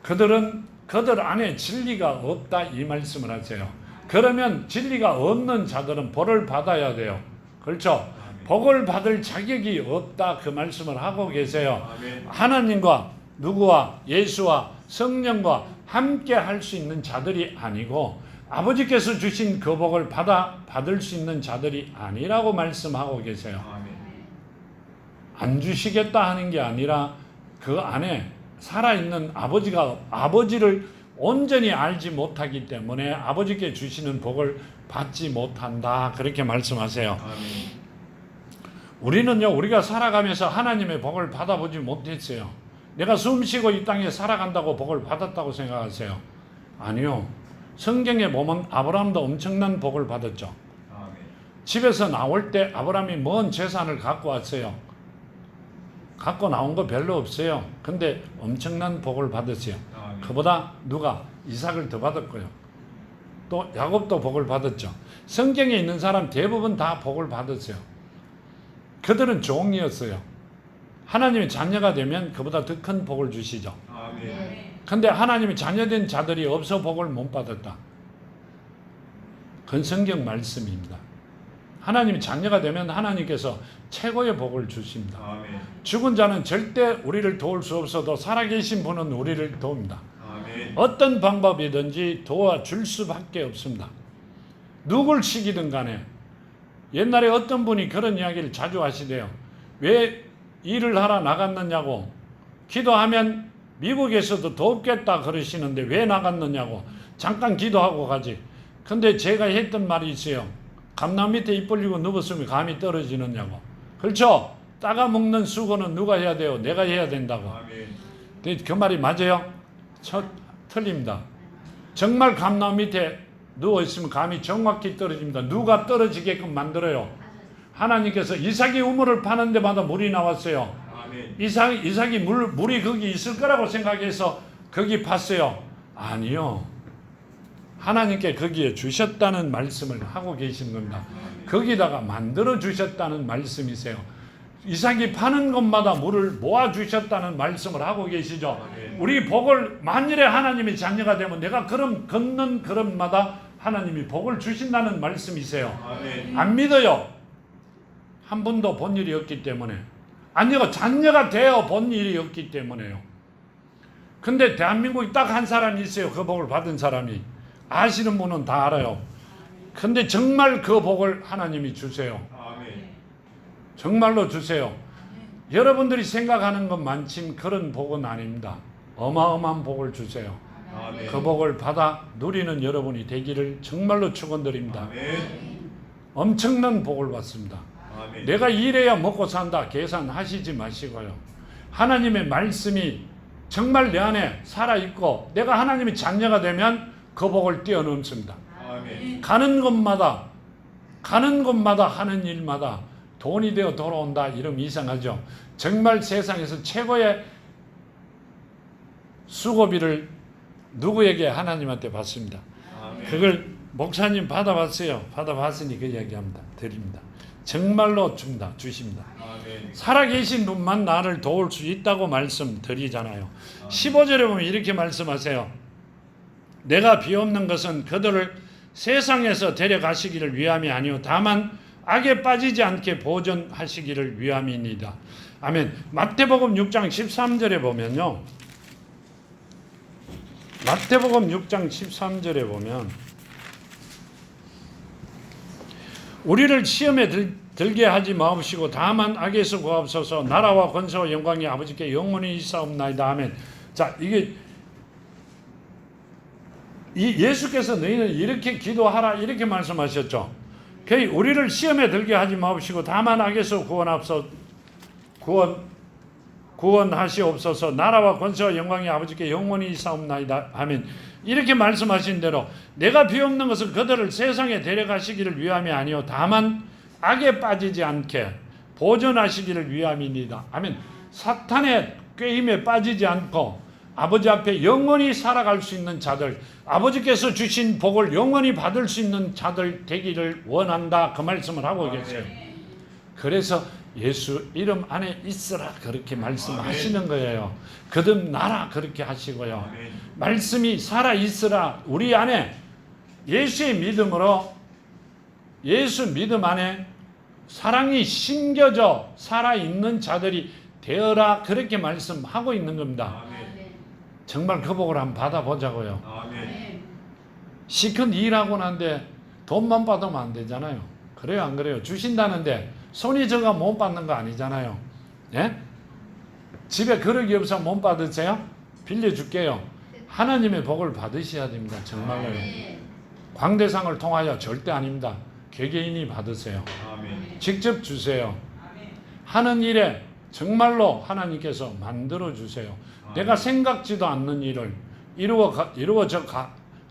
그들 안에 진리가 없다. 이 말씀을 하세요. 그러면 진리가 없는 자들은 벌을 받아야 돼요. 그렇죠? 복을 받을 자격이 없다. 그 말씀을 하고 계세요. 아멘. 하나님과 누구와? 예수와 성령과 함께 할 수 있는 자들이 아니고 아버지께서 주신 그 복을 받을 수 있는 자들이 아니라고 말씀하고 계세요. 아멘. 안 주시겠다 하는 게 아니라 그 안에 살아있는 아버지를 온전히 알지 못하기 때문에 아버지께 주시는 복을 받지 못한다. 그렇게 말씀하세요. 아멘. 우리는요, 우리가 살아가면서 하나님의 복을 받아보지 못했어요. 내가 숨 쉬고 이 땅에 살아간다고 복을 받았다고 생각하세요? 아니요. 성경에 보면 아브라함도 엄청난 복을 받았죠. 집에서 나올 때 아브라함이 뭔 재산을 갖고 왔어요? 갖고 나온 거 별로 없어요. 근데 엄청난 복을 받았어요. 그보다 누가? 이삭을 더 받았고요. 또 야곱도 복을 받았죠. 성경에 있는 사람 대부분 다 복을 받았어요. 그들은 종이었어요. 하나님의 자녀가 되면 그보다 더 큰 복을 주시죠. 근데 하나님의 자녀된 자들이 없어 복을 못 받았다. 그건 성경 말씀입니다. 하나님의 자녀가 되면 하나님께서 최고의 복을 주십니다. 죽은 자는 절대 우리를 도울 수 없어도 살아계신 분은 우리를 도웁니다. 어떤 방법이든지 도와줄 수밖에 없습니다. 누굴 시키든 간에. 옛날에 어떤 분이 그런 이야기를 자주 하시대요. 왜 일을 하러 나갔느냐고. 기도하면 미국에서도 돕겠다 그러시는데 왜 나갔느냐고. 잠깐 기도하고 가지. 근데 제가 했던 말이 있어요. 감나무 밑에 입 벌리고 누웠으면 감이 떨어지느냐고. 그렇죠? 따가 먹는 수고는 누가 해야 돼요? 내가 해야 된다고. 그 말이 맞아요? 틀립니다. 정말 감나무 밑에 누워있으면 감이 정확히 떨어집니다. 누가 떨어지게끔 만들어요? 하나님께서 이삭이 우물을 파는 데마다 물이 나왔어요. 이삭이 물이 거기 있을 거라고 생각해서 거기 팠어요. 아니요. 하나님께 거기에 주셨다는 말씀을 하고 계시는 겁니다. 거기다가 만들어 주셨다는 말씀이세요. 이삭이 파는 곳마다 물을 모아 주셨다는 말씀을 하고 계시죠. 우리 복을 만일에 하나님의 자녀가 되면 내가 걸음 걷는 걸음마다 하나님이 복을 주신다는 말씀이세요. 안 믿어요. 한 번도 본 일이 없기 때문에. 아니요, 자녀가 되어 본 일이 없기 때문에요. 근데 대한민국에 딱 한 사람이 있어요. 그 복을 받은 사람이. 아시는 분은 다 알아요. 근데 정말 그 복을 하나님이 주세요. 정말로 주세요. 여러분들이 생각하는 것만큼 그런 복은 아닙니다. 어마어마한 복을 주세요. 그 복을 받아 누리는 여러분이 되기를 정말로 축원드립니다. 엄청난 복을 받습니다. 내가 일해야 먹고 산다 계산하시지 마시고요. 하나님의 말씀이 정말 내 안에 살아있고 내가 하나님의 자녀가 되면 그 복을 뛰어넘습니다. 가는 곳마다 하는 일마다 돈이 되어 돌아온다 이러면 이상하죠. 정말 세상에서 최고의 수고비를 누구에게? 하나님한테 받습니다. 그걸 목사님 받아봤어요. 받아봤으니 그 이야기합니다. 드립니다. 정말로 주십니다. 살아계신 분만 나를 도울 수 있다고 말씀드리잖아요. 15절에 보면 이렇게 말씀하세요. 내가 비옵는 것은 그들을 세상에서 데려가시기를 위함이 아니요 다만 악에 빠지지 않게 보존하시기를 위함이니이다. 아멘. 마태복음 6장 13절에 보면요. 마태복음 6장 13절에 보면 우리를 시험에 들게 하지 마옵시고 다만 악에서 구하옵소서. 나라와 권세와 영광이 아버지께 영원히 있사옵나이다. 아멘. 자, 이게 예수께서 너희는 이렇게 기도하라 이렇게 말씀하셨죠. 우리를 시험에 들게 하지 마옵시고 다만 악에서 구원하시옵소서. 나라와 권세와 영광이 아버지께 영원히 있사옵나이다. 아멘. 이렇게 말씀하신 대로 내가 비옵는 것은 그들을 세상에 데려가시기를 위함이 아니요 다만 악에 빠지지 않게 보존하시기를 위함이니이다. 아멘. 사탄의 꾀임에 빠지지 않고 아버지 앞에 영원히 살아갈 수 있는 자들, 아버지께서 주신 복을 영원히 받을 수 있는 자들 되기를 원한다. 그 말씀을 하고 계세요. 그래서 예수 이름 안에 있으라 그렇게 말씀하시는 거예요. 거듭나라 그렇게 하시고요. 말씀이 살아있으라. 우리 안에 예수의 믿음으로 예수 믿음 안에 사랑이 심겨져 살아있는 자들이 되어라 그렇게 말씀하고 있는 겁니다. 정말 그 복을 한번 받아보자고요. 시큰 일하고 난데 돈만 받으면 안 되잖아요. 그래요 안 그래요? 주신다는데 손이 저가 못 받는 거 아니잖아요. 예? 집에 그릇이 없어 못 받으세요? 빌려줄게요. 하나님의 복을 받으셔야 됩니다. 정말로요. 광대상을 통하여 절대 아닙니다. 개개인이 받으세요. 직접 주세요. 하는 일에 정말로 하나님께서 만들어 주세요. 내가 생각지도 않는 일을 이루어져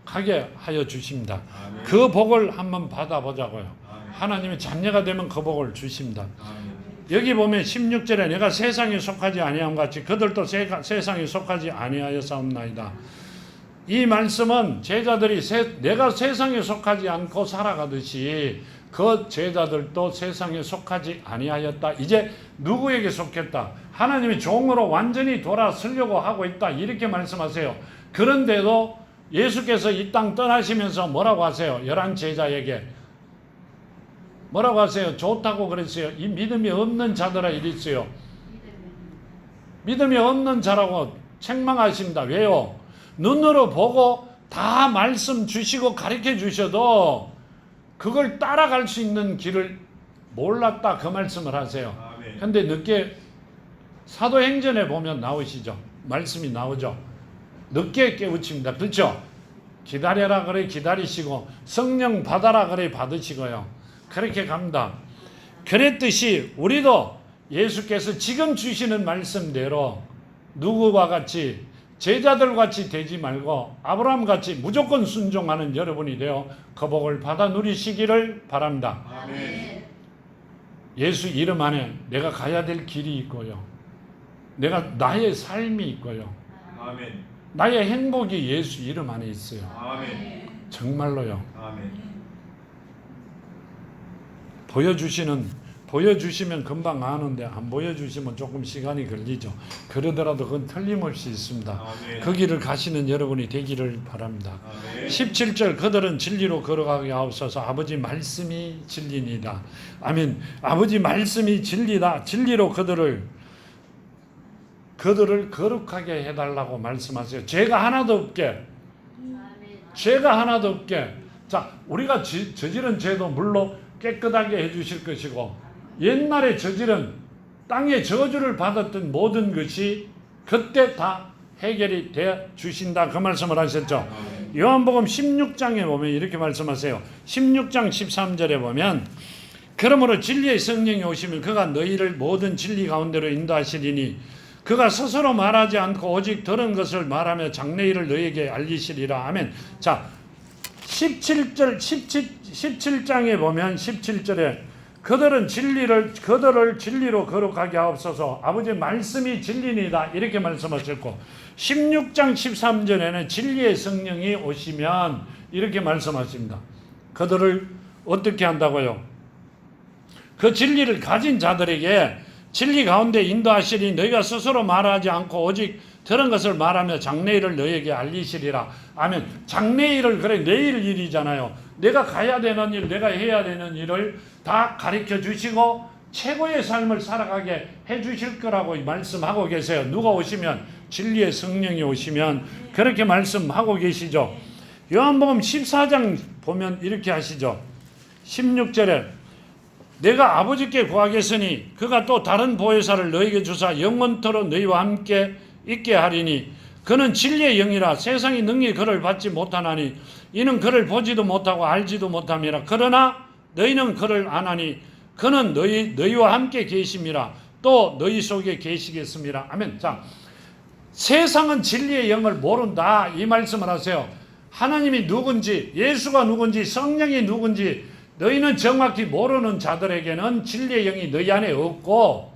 가게 하여 주십니다. 그 복을 한번 받아보자고요. 하나님의 자녀가 되면 그 복을 주십니다. 여기 보면 16절에 내가 세상에 속하지 아니함 같이 그들도 세상에 속하지 아니하였사옵나이다. 이 말씀은 제자들이 내가 세상에 속하지 않고 살아가듯이 그 제자들도 세상에 속하지 아니하였다. 이제 누구에게 속했다? 하나님의 종으로 완전히 돌아서려고 하고 있다. 이렇게 말씀하세요. 그런데도 예수께서 이 땅 떠나시면서 뭐라고 하세요? 11 제자에게 뭐라고 하세요? 좋다고 그랬어요. 이 믿음이 없는 자들아 이랬어요. 믿음이 없는 자라고 책망하십니다. 왜요? 눈으로 보고 다 말씀 주시고 가르쳐 주셔도 그걸 따라갈 수 있는 길을 몰랐다. 그 말씀을 하세요. 그런데 늦게 사도행전에 보면 나오시죠. 말씀이 나오죠. 늦게 깨우칩니다. 그렇죠? 기다려라 그래 기다리시고 성령 받아라 그래 받으시고요. 그렇게 갑니다. 그랬듯이 우리도 예수께서 지금 주시는 말씀대로 누구와 같이 제자들 같이 되지 말고 아브라함 같이 무조건 순종하는 여러분이 되어 그 복을 받아 누리시기를 바랍니다. 아멘. 예수 이름 안에 내가 가야 될 길이 있고요. 나의 삶이 있고요. 아멘. 나의 행복이 예수 이름 안에 있어요. 아멘. 정말로요. 아멘. 보여주시면 금방 아는데 안 보여주시면 조금 시간이 걸리죠. 그러더라도 그건 틀림없이 있습니다. 아멘. 그 길을 가시는 여러분이 되기를 바랍니다. 아멘. 17절 그들은 진리로 걸어가게 하옵소서. 아버지 말씀이 진리니다. 아멘. 아버지 말씀이 진리다. 진리로 그들을 거룩하게 해달라고 말씀하세요. 죄가 하나도 없게. 죄가 하나도 없게. 자, 우리가 저지른 죄도 물론 깨끗하게 해주실 것이고 옛날에 저지른 땅의 저주를 받았던 모든 것이 그때 다 해결이 되어 주신다. 그 말씀을 하셨죠. 요한복음 16장에 보면 이렇게 말씀하세요. 16장 13절에 보면 그러므로 진리의 성령이 오시면 그가 너희를 모든 진리 가운데로 인도하시리니 그가 스스로 말하지 않고 오직 들은 것을 말하며 장래일을 너희에게 알리시리라. 아멘. 자, 17장에 보면 17절에 그들을 진리로 거룩하게 하옵소서. 아버지 말씀이 진리니다. 이렇게 말씀하셨고 16장 13절에는 진리의 성령이 오시면 이렇게 말씀하십니다. 그들을 어떻게 한다고요? 그 진리를 가진 자들에게 진리 가운데 인도하시니 너희가 스스로 말하지 않고 오직 들은 것을 말하며 장래일을 너희에게 알리시리라. 아멘. 장래일을 그래 내일 일이잖아요. 내가 가야 되는 일, 내가 해야 되는 일을 다 가르쳐 주시고 최고의 삶을 살아가게 해 주실 거라고 말씀하고 계세요. 누가 오시면 진리의 성령이 오시면 그렇게 말씀하고 계시죠. 요한복음 14장 보면 이렇게 하시죠. 16절에 내가 아버지께 구하겠으니 그가 또 다른 보혜사를 너희에게 주사 영원토록 너희와 함께 있게 하리니 그는 진리의 영이라 세상이 능히 그를 받지 못하나니 이는 그를 보지도 못하고 알지도 못함이라. 그러나 너희는 그를 아나니 그는 너희와 함께 계심이라. 또 너희 속에 계시겠습니다. 아멘. 자, 세상은 진리의 영을 모른다. 이 말씀을 하세요. 하나님이 누군지, 예수가 누군지, 성령이 누군지 너희는 정확히 모르는 자들에게는 진리의 영이 너희 안에 없고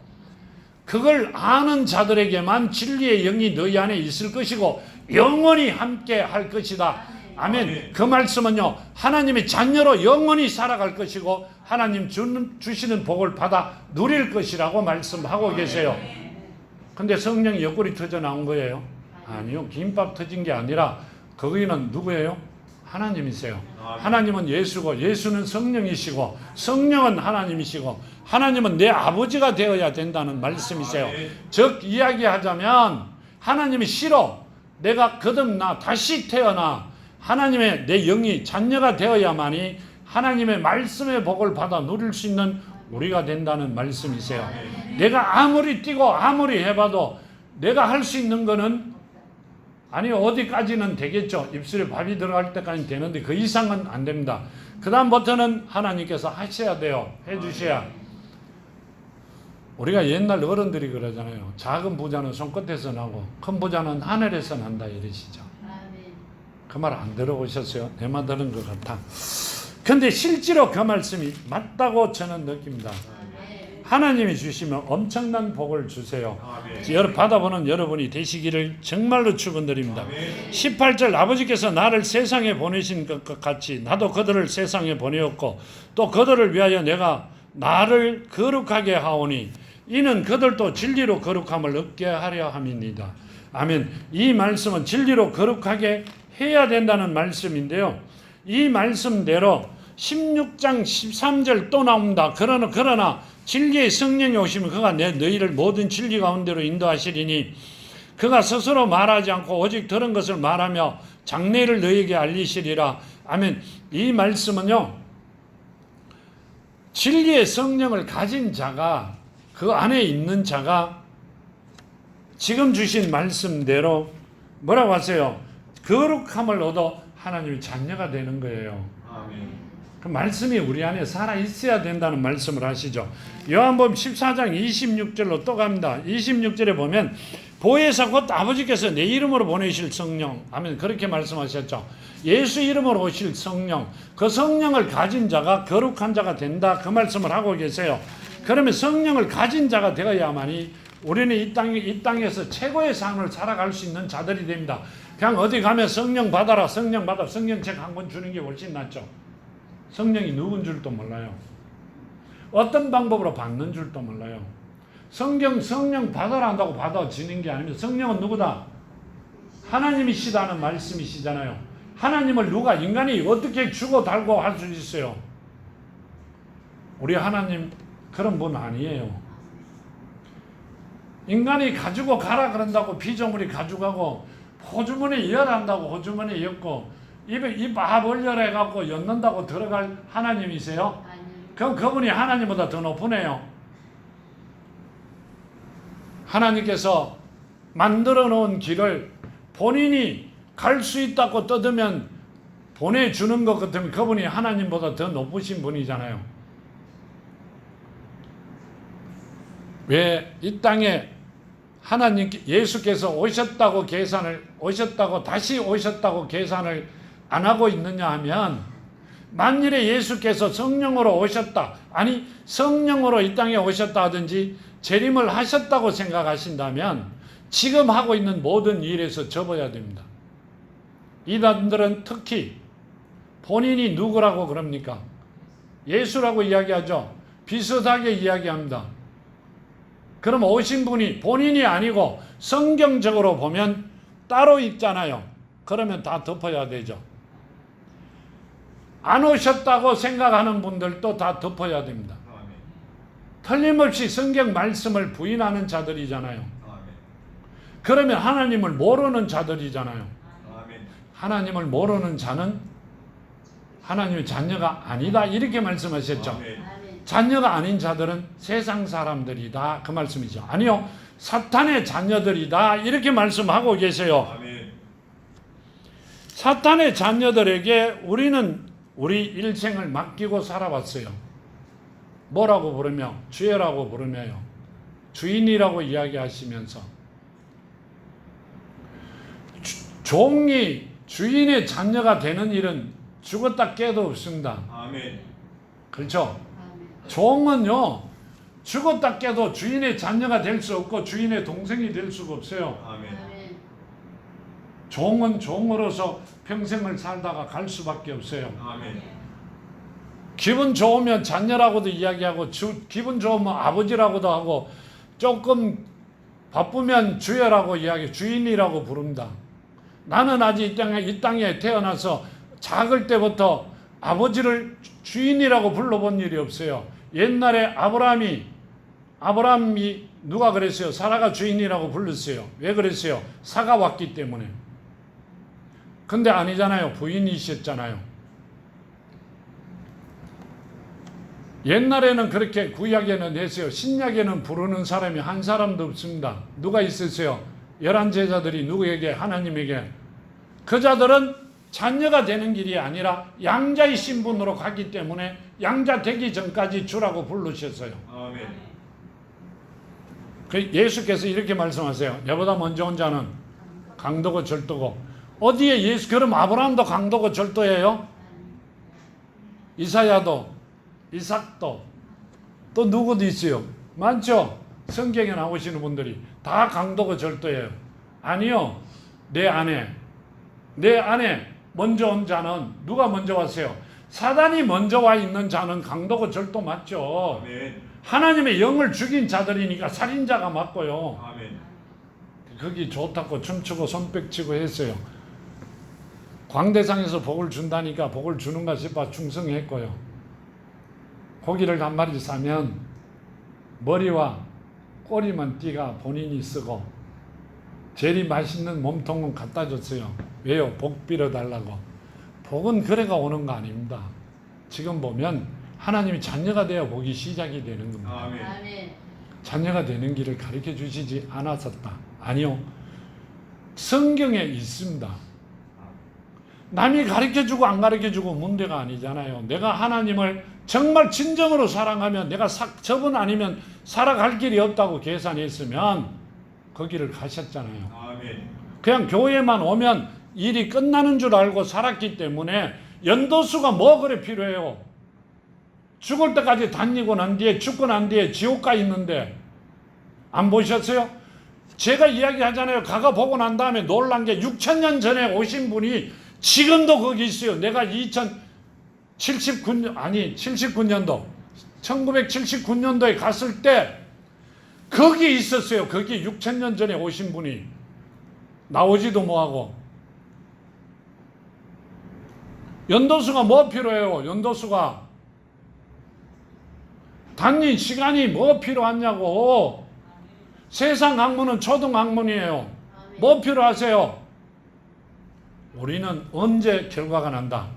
그걸 아는 자들에게만 진리의 영이 너희 안에 있을 것이고 영원히 함께 할 것이다. 아멘. 그 말씀은요, 하나님의 자녀로 영원히 살아갈 것이고 하나님 주시는 복을 받아 누릴 것이라고 말씀하고 계세요. 근데 성령이 옆구리 터져 나온 거예요? 아니요. 김밥 터진 게 아니라 거기는 누구예요? 하나님이세요. 하나님은 예수고 예수는 성령이시고 성령은 하나님이시고 하나님은 내 아버지가 되어야 된다는 말씀이세요. 즉 이야기하자면 하나님이 싫어. 내가 거듭나 다시 태어나 하나님의 내 영이 자녀가 되어야만이 하나님의 말씀의 복을 받아 누릴 수 있는 우리가 된다는 말씀이세요. 내가 아무리 뛰고 아무리 해봐도 내가 할 수 있는 거는 아니 어디까지는 되겠죠. 입술에 밥이 들어갈 때까지 되는데 그 이상은 안 됩니다. 그 다음부터는 하나님께서 하셔야 돼요. 해주셔야. 우리가 옛날 어른들이 그러잖아요. 작은 부자는 손끝에서 나고 큰 부자는 하늘에서 난다 이러시죠. 아멘. 그 말 안 들어보셨어요? 내 말 들은 것 같아. 근데 실제로 그 말씀이 맞다고 저는 느낍니다. 아멘. 하나님이 주시면 엄청난 복을 주세요. 아멘. 받아보는 여러분이 되시기를 정말로 축원드립니다. 아멘. 18절 아버지께서 나를 세상에 보내신 것 같이 나도 그들을 세상에 보내었고 또 그들을 위하여 내가 나를 거룩하게 하오니 이는 그들도 진리로 거룩함을 얻게 하려 함입니다. 아멘. 이 말씀은 진리로 거룩하게 해야 된다는 말씀인데요. 이 말씀대로 16장 13절 또 나옵니다. 그러나 진리의 성령이 오시면 그가 너희를 모든 진리 가운데로 인도하시리니 그가 스스로 말하지 않고 오직 들은 것을 말하며 장래를 너희에게 알리시리라. 아멘. 이 말씀은요, 진리의 성령을 가진 자가, 그 안에 있는 자가 지금 주신 말씀대로 뭐라고 하세요? 거룩함을 얻어 하나님의 자녀가 되는 거예요. 아멘. 그 말씀이 우리 안에 살아 있어야 된다는 말씀을 하시죠. 요한복음 14장 26절로 또 갑니다. 26절에 보면 보혜사 곧 아버지께서 내 이름으로 보내실 성령, 아멘, 그렇게 말씀하셨죠. 예수 이름으로 오실 성령, 그 성령을 가진 자가 거룩한 자가 된다, 그 말씀을 하고 계세요. 그러면 성령을 가진 자가 되어야만이 우리는 이 땅에서 최고의 삶을 살아갈 수 있는 자들이 됩니다. 그냥 어디 가면 성령 받아라, 성령책 한 권 주는 게 훨씬 낫죠. 성령이 누군 줄도 몰라요. 어떤 방법으로 받는 줄도 몰라요. 성령 받아라 한다고 받아지는 게 아닙니다. 성령은 누구다? 하나님이시다는 말씀이시잖아요. 하나님을 인간이 어떻게 주고 달고 할 수 있어요? 우리 하나님 그런 분 아니에요. 인간이 가지고 가라 그런다고 피조물이 가져가고, 호주머니 열한다고 호주머니 엮고, 입 벌려라 해갖고 엮는다고 들어갈 하나님이세요? 그럼 그분이 하나님보다 더 높으네요. 하나님께서 만들어 놓은 길을 본인이 갈 수 있다고 떠들면 보내주는 것 같으면 그분이 하나님보다 더 높으신 분이잖아요. 왜 이 땅에 예수께서 다시 오셨다고 계산을 안 하고 있느냐 하면, 만일에 예수께서 성령으로 오셨다, 아니 성령으로 이 땅에 오셨다 하든지 재림을 하셨다고 생각하신다면 지금 하고 있는 모든 일에서 접어야 됩니다. 이단들은 특히 본인이 누구라고 그럽니까? 예수라고 이야기하죠. 비슷하게 이야기합니다. 그럼 오신 분이 본인이 아니고 성경적으로 보면 따로 있잖아요. 그러면 다 덮어야 되죠. 안 오셨다고 생각하는 분들도 다 덮어야 됩니다. 아멘. 틀림없이 성경 말씀을 부인하는 자들이잖아요. 아멘. 그러면 하나님을 모르는 자들이잖아요. 아멘. 하나님을 모르는 자는 하나님의 자녀가 아니다, 이렇게 말씀하셨죠. 아멘. 자녀가 아닌 자들은 세상 사람들이다, 그 말씀이죠. 아니요, 사탄의 자녀들이다, 이렇게 말씀하고 계세요. 아멘. 사탄의 자녀들에게 우리는 우리 일생을 맡기고 살아왔어요. 뭐라고 부르며? 주여라고 부르며요. 주인이라고 이야기하시면서. 종이 주인의 자녀가 되는 일은 죽었다 깨도 없습니다. 아멘. 그렇죠? 종은요, 죽었다 깨도 주인의 자녀가 될 수 없고 주인의 동생이 될 수가 없어요. 아멘. 종은 종으로서 평생을 살다가 갈 수밖에 없어요. 아멘. 기분 좋으면 자녀라고도 이야기하고, 기분 좋으면 아버지라고도 하고, 조금 바쁘면 주여라고 주인이라고 부릅니다. 나는 아직 이 땅에 태어나서 작을 때부터 아버지를 주인이라고 불러본 일이 없어요. 옛날에 아브라함이 누가 그랬어요? 사라가 주인이라고 불렀어요. 왜 그랬어요? 사가 왔기 때문에. 근데 아니잖아요. 부인이셨잖아요. 옛날에는 그렇게, 구약에는 했어요. 신약에는 부르는 사람이 한 사람도 없습니다. 누가 있었어요? 11제자들이 누구에게? 하나님에게. 그 자들은 자녀가 되는 길이 아니라 양자의 신분으로 갔기 때문에 양자 되기 전까지 주라고 부르셨어요. 아멘. 그 예수께서 이렇게 말씀하세요. 내보다 먼저 온 자는 강도고 절도고. 어디에 예수, 그럼 아브라함도 강도고 절도예요? 이사야도, 이삭도, 또 누구도 있어요? 많죠? 성경에 나오시는 분들이 다 강도고 절도예요. 아니요. 내 안에 먼저 온 자는 누가 먼저 왔어요? 사단이 먼저 와 있는 자는 강도고 절도 맞죠? 아멘. 하나님의 영을 죽인 자들이니까 살인자가 맞고요. 아멘. 거기 좋다고 춤추고 손뼉치고 했어요. 광대상에서 복을 준다니까 복을 주는가 싶어 충성했고요. 고기를 한 마리 사면 머리와 꼬리만 띠가 본인이 쓰고 제일 맛있는 몸통은 갖다 줬어요. 왜요? 복 빌어달라고. 복은 그래가 오는 거 아닙니다. 지금 보면 하나님이 자녀가 되어 복이 시작이 되는 겁니다. 아멘. 자녀가 되는 길을 가르쳐 주시지 않았었다. 아니요. 성경에 있습니다. 남이 가르쳐 주고 안 가르쳐 주고 문제가 아니잖아요. 내가 하나님을 정말 진정으로 사랑하면 내가 저분 아니면 살아갈 길이 없다고 계산했으면 거기를 가셨잖아요. 아멘. 그냥 교회만 오면 일이 끝나는 줄 알고 살았기 때문에 연도수가 뭐 그래 필요해요. 죽을 때까지 다니고 난 뒤에 죽고 난 뒤에 지옥 가 있는데 안 보셨어요? 제가 이야기하잖아요. 가가 보고 난 다음에 놀란 게 6,000년 전에 오신 분이 지금도 거기 있어요. 내가 79년도 1979년도에 갔을 때 거기 있었어요. 거기 6,000년 전에 오신 분이 나오지도 뭐하고. 연도수가 뭐 필요해요? 연도수가 단위 시간이 뭐 필요하냐고. 세상 학문은 초등 학문이에요. 뭐 필요하세요? 우리는 언제 결과가 난다?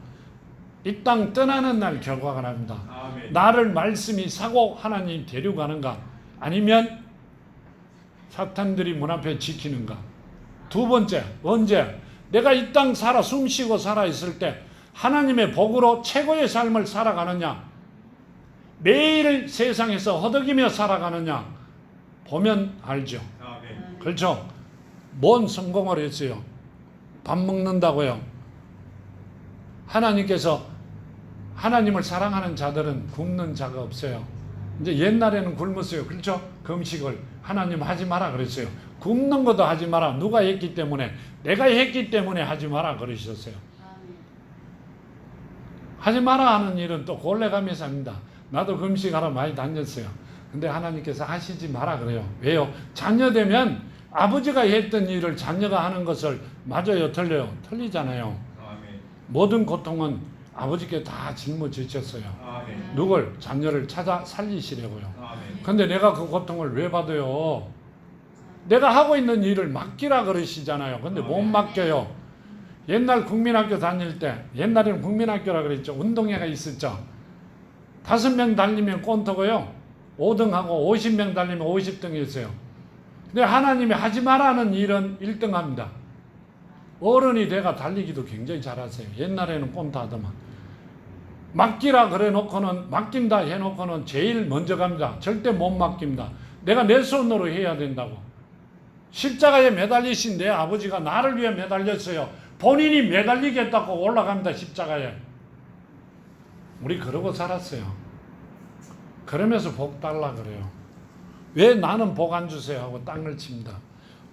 이 땅 떠나는 날 결과가 납니다. 아멘. 나를 말씀이 사고 하나님 데려가는가? 아니면 사탄들이 문 앞에 지키는가? 두 번째, 언제? 내가 이 땅 살아 숨쉬고 살아 있을 때 하나님의 복으로 최고의 삶을 살아가느냐? 매일 세상에서 허덕이며 살아가느냐? 보면 알죠. 아멘. 그렇죠? 뭔 성공을 했어요? 밥 먹는다고요. 하나님께서 하나님을 사랑하는 자들은 굶는 자가 없어요. 이제 옛날에는 굶었어요. 그렇죠? 금식을 하나님 하지 마라 그랬어요. 굶는 것도 하지 마라. 누가 했기 때문에? 내가 했기 때문에 하지 마라 그러셨어요. 하지 마라 하는 일은 또 골래가면서 합니다. 나도 금식하러 많이 다녔어요. 근데 하나님께서 하시지 마라 그래요. 왜요? 자녀 되면 아버지가 했던 일을 자녀가 하는 것을 맞아요, 틀려요? 틀리잖아요. 아멘. 모든 고통은 아버지께 다 짊어지셨어요. 아멘. 누굴? 자녀를 찾아 살리시려고요. 아멘. 근데 내가 그 고통을 왜 받아요? 내가 하고 있는 일을 맡기라 그러시잖아요. 근데 못 맡겨요. 옛날 국민학교 다닐 때, 옛날에는 국민학교라 그랬죠. 운동회가 있었죠. 5명 달리면 꼰토고요. 5등하고 50명 달리면 50등 했어요. 근데 하나님이 하지 말라는 일은 1등 합니다. 어른이 돼가 달리기도 굉장히 잘하세요. 옛날에는 꼰토 하더만. 맡기라 그래 놓고는, 맡긴다 해 놓고는 제일 먼저 갑니다. 절대 못 맡깁니다. 내가 내 손으로 해야 된다고. 십자가에 매달리신 내 아버지가 나를 위해 매달렸어요. 본인이 매달리겠다고 올라갑니다. 십자가에. 우리 그러고 살았어요. 그러면서 복 달라 그래요. 왜 나는 복 안 주세요 하고 땅을 칩니다.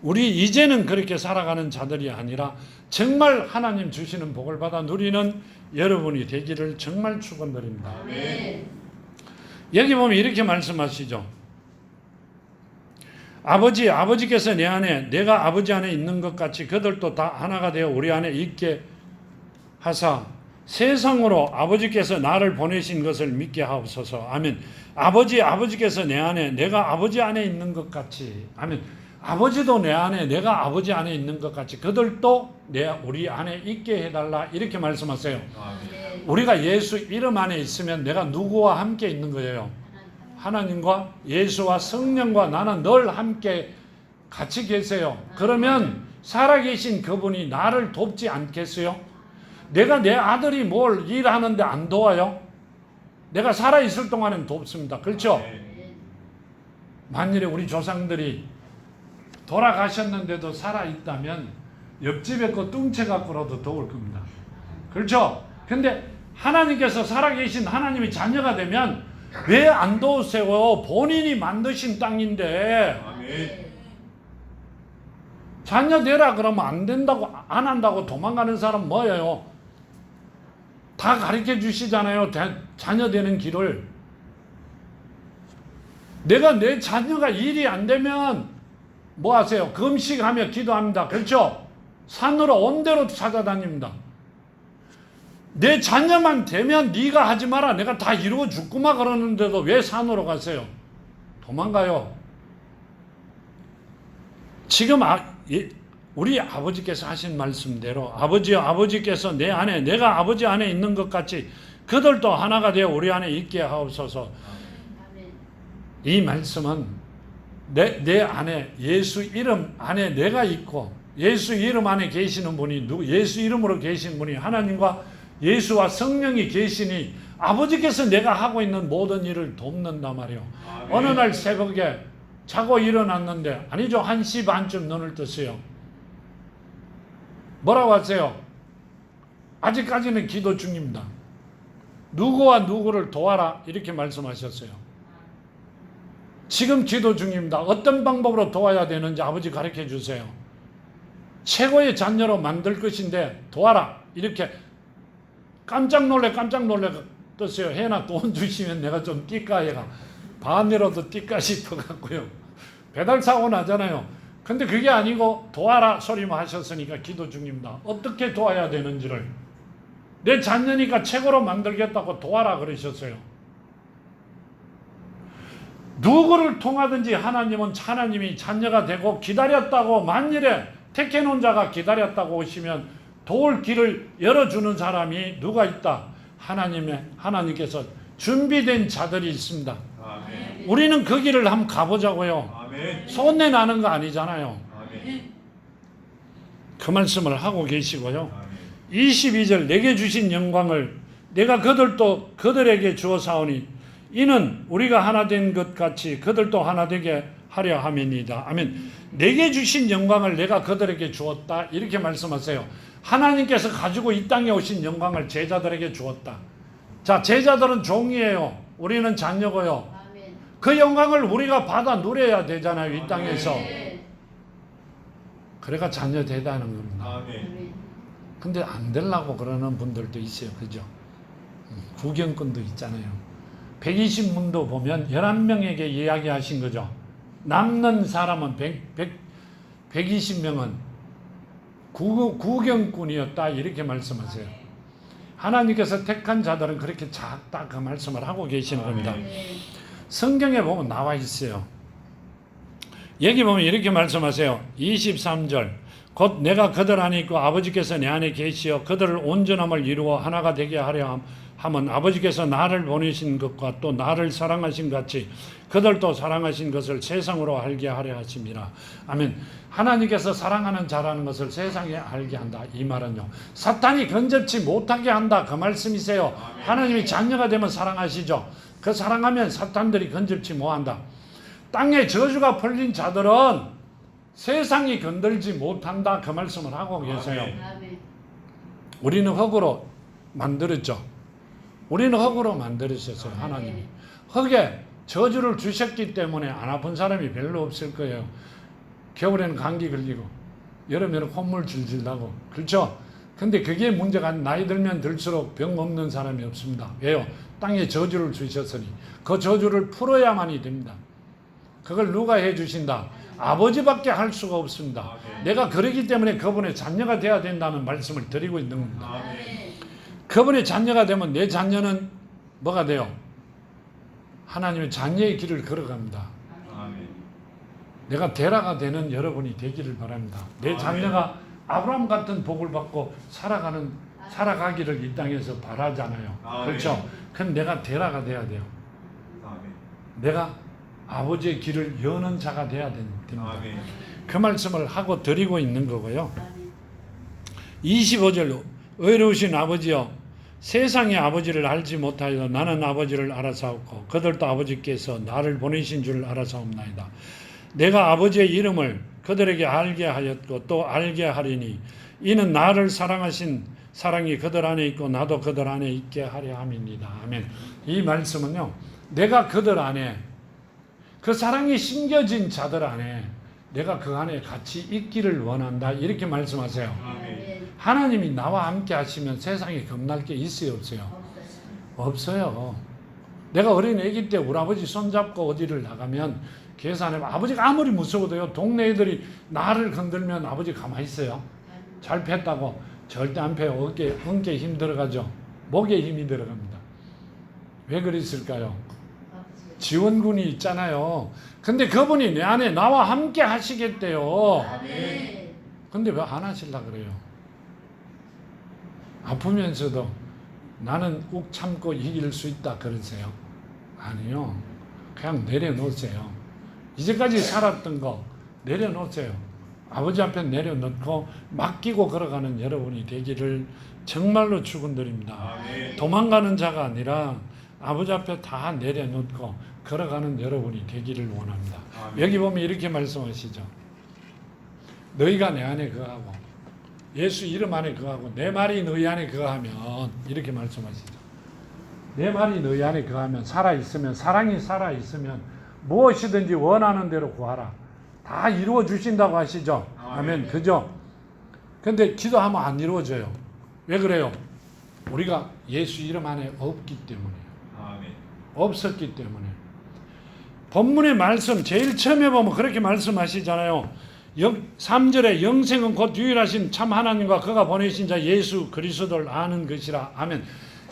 우리 이제는 그렇게 살아가는 자들이 아니라 정말 하나님 주시는 복을 받아 누리는 여러분이 되기를 정말 축원드립니다. 아멘. 여기 보면 이렇게 말씀하시죠. 아버지께서 내 안에, 내가 아버지 안에 있는 것 같이 그들도 다 하나가 되어 우리 안에 있게 하사 세상으로 아버지께서 나를 보내신 것을 믿게 하옵소서. 아멘. 아버지께서 내 안에, 내가 아버지 안에 있는 것 같이. 아멘. 아버지도 내 안에, 내가 아버지 안에 있는 것 같이 그들도 우리 안에 있게 해달라. 이렇게 말씀하세요. 아멘. 우리가 예수 이름 안에 있으면 내가 누구와 함께 있는 거예요? 하나님과 예수와 성령과 나는 늘 함께 같이 계세요. 그러면 살아계신 그분이 나를 돕지 않겠어요? 내가 내 아들이 뭘 일하는데 안 도와요? 내가 살아있을 동안은 돕습니다. 그렇죠? 만일에 우리 조상들이 돌아가셨는데도 살아있다면 옆집에 그 뚱채 갖고라도 도울 겁니다. 그렇죠? 근데 하나님께서 살아계신 하나님이 자녀가 되면 왜 안 도우세요? 본인이 만드신 땅인데. 아멘. 자녀 되라 그러면 안 된다고, 안 한다고 도망가는 사람 뭐예요? 다 가르쳐 주시잖아요. 자녀 되는 길을. 내가 내 자녀가 일이 안 되면 뭐 하세요? 금식하며 기도합니다. 그렇죠? 산으로 온 대로 찾아다닙니다. 내 자녀만 되면 네가 하지 마라. 내가 다 이루어 줄구마 그러는데도 왜 산으로 가세요? 도망가요. 지금 우리 아버지께서 하신 말씀대로 아버지께서 내 안에, 내가 아버지 안에 있는 것 같이 그들도 하나가 되어 우리 안에 있게 하옵소서. 아멘. 이 말씀은 내 안에 예수 이름 안에 내가 있고 예수 이름 안에 계시는 분이 예수 이름으로 계신 분이 하나님과 예수와 성령이 계시니 아버지께서 내가 하고 있는 모든 일을 돕는단 말이에요. 아멘. 어느 날 새벽에 자고 일어났는데, 아니죠, 1시 반쯤 눈을 떴어요. 뭐라고 하세요? 아직까지는 기도 중입니다. 누구와 누구를 도와라 이렇게 말씀하셨어요. 지금 기도 중입니다. 어떤 방법으로 도와야 되는지 아버지 가르쳐 주세요. 최고의 자녀로 만들 것인데 도와라 이렇게 깜짝 놀래 떴어요. 해나 돈 주시면 내가 좀 뛸까 해가 반이라도 뛸까 싶어갖고요. 배달 사고 나잖아요. 근데 그게 아니고 도와라 소리만 하셨으니까 기도 중입니다. 어떻게 도와야 되는지를, 내 자녀니까 최고로 만들겠다고 도와라 그러셨어요. 누구를 통하든지 하나님이 자녀가 되고 기다렸다고, 만일에 택해놓은 자가 기다렸다고 오시면 도울 길을 열어주는 사람이 누가 있다? 하나님께서 준비된 자들이 있습니다. 아멘. 우리는 그 길을 한번 가보자고요. 아멘. 손내 나는 거 아니잖아요. 아멘. 그 말씀을 하고 계시고요. 아멘. 22절, 내게 주신 영광을 내가 그들에게 주어 사오니 이는 우리가 하나 된 것 같이 그들도 하나 되게 하려 함이니이다. 아멘. 내게 주신 영광을 내가 그들에게 주었다 이렇게 말씀하세요. 하나님께서 가지고 이 땅에 오신 영광을 제자들에게 주었다. 자, 제자들은 종이에요. 우리는 자녀고요. 아멘. 그 영광을 우리가 받아 누려야 되잖아요. 이 땅에서. 아멘. 그래가 자녀 되다는 겁니다. 아멘. 아멘. 근데 안 되려고 그러는 분들도 있어요. 그죠? 구경꾼도 있잖아요. 120문도 보면 11명에게 이야기하신 거죠. 남는 사람은 120명은 구경꾼이었다 이렇게 말씀하세요. 하나님께서 택한 자들은 그렇게 작다 그 말씀을 하고 계시는 겁니다. 아멘. 성경에 보면 나와 있어요. 여기 보면 이렇게 말씀하세요. 23절, 곧 내가 그들 안에 있고 아버지께서 내 안에 계시어 그들을 온전함을 이루어 하나가 되게 하려 함은 아버지께서 나를 보내신 것과 또 나를 사랑하신 같이 그들도 사랑하신 것을 세상으로 알게 하려 하심이라. 아멘. 하나님께서 사랑하는 자라는 것을 세상에 알게 한다. 이 말은요, 사탄이 건접지 못하게 한다 그 말씀이세요. 아멘. 하나님이 자녀가 되면 사랑하시죠. 그 사랑하면 사탄들이 건접지 못한다. 땅에 저주가 풀린 자들은 세상이 건들지 못한다 그 말씀을 하고 계세요. 아멘. 우리는 흙으로 만들었죠. 우리는 흙으로 만들으셨어요. 하나님이 흙에 저주를 주셨기 때문에 안 아픈 사람이 별로 없을 거예요. 겨울에는 감기 걸리고 여름에는 콧물 질질 나고, 그렇죠? 근데 그게 문제가 아니라 나이 들면 들수록 병 없는 사람이 없습니다. 왜요? 땅에 저주를 주셨으니 그 저주를 풀어야만이 됩니다. 그걸 누가 해주신다? 아버지밖에 할 수가 없습니다. 아멘. 내가 그러기 때문에 그분의 자녀가 돼야 된다는 말씀을 드리고 있는 겁니다. 아멘. 그분의 자녀가 되면 내 자녀는 뭐가 돼요? 하나님의 자녀의 길을 걸어갑니다. 아멘. 내가 데라가 되는 여러분이 되기를 바랍니다. 내 아멘. 자녀가 아브라함 같은 복을 받고 살아가기를 이 땅에서 바라잖아요. 아멘. 그렇죠? 그럼 내가 데라가 돼야 돼요. 아멘. 내가 아버지의 길을 여는 자가 돼야 됩니다. 아멘. 그 말씀을 하고 드리고 있는 거고요. 아멘. 25절, 의로우신 아버지여 세상이 아버지를 알지 못하여 나는 아버지를 알아사옵고 그들도 아버지께서 나를 보내신 줄 알아사옵나이다. 내가 아버지의 이름을 그들에게 알게 하였고 또 알게 하리니 이는 나를 사랑하신 사랑이 그들 안에 있고 나도 그들 안에 있게 하려 함입니다. 아멘. 이 말씀은요, 내가 그들 안에, 그 사랑이 심겨진 자들 안에 내가 그 안에 같이 있기를 원한다, 이렇게 말씀하세요. 아멘. 하나님이 나와 함께 하시면 세상에 겁날 게 있어요, 없어요? 없어요. 내가 어린 애기 때 우리 아버지 손잡고 어디를 나가면 계산해, 아버지가 아무리 무서워도요, 동네 애들이 나를 건들면 아버지 가만히 있어요. 잘 폈다고 절대 안 펴요. 어깨에 힘 들어가죠. 목에 힘이 들어갑니다. 왜 그랬을까요? 지원군이 있잖아요. 근데 그분이 내 안에 나와 함께 하시겠대요. 근데 왜 안 하시려고 그래요? 아프면서도 나는 욱 참고 이길 수 있다 그러세요? 아니요. 그냥 내려놓으세요. 이제까지 살았던 거 내려놓으세요. 아버지 앞에 내려놓고 맡기고 걸어가는 여러분이 되기를 정말로 축원드립니다. 아멘. 도망가는 자가 아니라 아버지 앞에 다 내려놓고 걸어가는 여러분이 되기를 원합니다. 아멘. 여기 보면 이렇게 말씀하시죠. 너희가 내 안에 거하고 예수 이름 안에 거하고 내 말이 너희 안에 거하면, 이렇게 말씀하시죠. 내 말이 너희 안에 거하면, 살아있으면, 사랑이 살아있으면 무엇이든지 원하는 대로 구하라. 다 이루어 주신다고 하시죠. 아멘. 그죠? 근데 기도하면 안 이루어져요. 왜 그래요? 우리가 예수 이름 안에 없기 때문에요. 아멘. 없었기 때문에. 본문의 말씀 제일 처음에 보면 그렇게 말씀하시잖아요. 3절에 영생은 곧 유일하신 참 하나님과 그가 보내신 자 예수 그리스도를 아는 것이라. 아멘.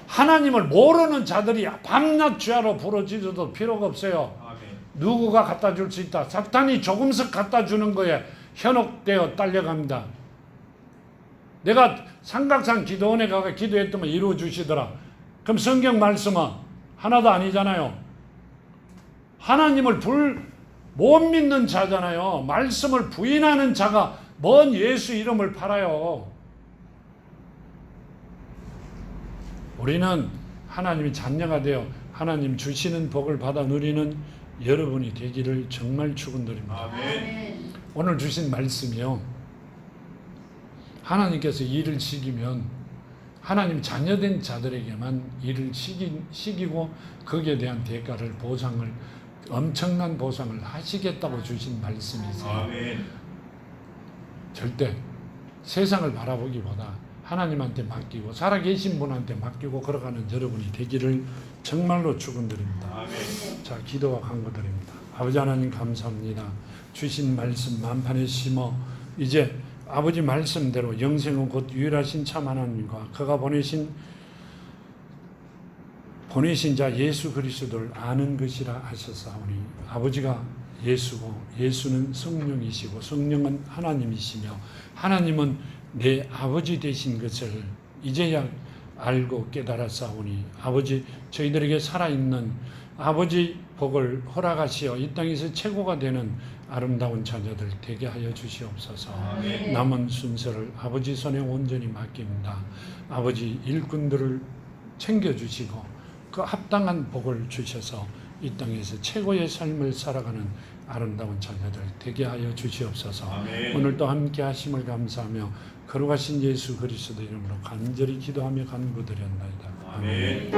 하나님을 모르는 자들이 밤낮 주야로 부르짖어도 필요가 없어요. 아멘. 누구가 갖다 줄 수 있다. 사탄이 조금씩 갖다 주는 거에 현혹되어 딸려갑니다. 내가 삼각산 기도원에 가서 기도했더만 이루어 주시더라. 그럼 성경 말씀은 하나도 아니잖아요. 하나님을 못 믿는 자잖아요. 말씀을 부인하는 자가 뭔 예수 이름을 팔아요. 우리는 하나님이 자녀가 되어 하나님 주시는 복을 받아 누리는 여러분이 되기를 정말 축원드립니다. 아멘. 오늘 주신 말씀이요, 하나님께서 일을 시키면 하나님 자녀된 자들에게만 일을 시키고 거기에 대한 대가를, 보상을, 엄청난 보상을 하시겠다고 주신 말씀이세요. 아멘. 절대 세상을 바라보기보다 하나님한테 맡기고 살아계신 분한테 맡기고 걸어가는 여러분이 되기를 정말로 축원드립니다. 아멘. 자, 기도와 간구드립니다. 아버지 하나님 감사합니다. 주신 말씀 만판에 심어 이제 아버지 말씀대로 영생은 곧 유일하신 참 하나님과 그가 보내신 자 예수 그리스도를 아는 것이라 하셨사오니, 아버지가 예수고 예수는 성령이시고 성령은 하나님이시며 하나님은 내 아버지 되신 것을 이제야 알고 깨달았사오니, 아버지 저희들에게 살아있는 아버지 복을 허락하시어 이 땅에서 최고가 되는 아름다운 자녀들 되게 하여 주시옵소서. 아멘. 남은 순서를 아버지 손에 온전히 맡깁니다. 아버지 일꾼들을 챙겨주시고 그 합당한 복을 주셔서 이 땅에서 최고의 삶을 살아가는 아름다운 자녀들 되게 하여 주시옵소서. 아멘. 오늘도 함께 하심을 감사하며 거룩하신 예수 그리스도 이름으로 간절히 기도하며 간구드렸나이다. 아멘.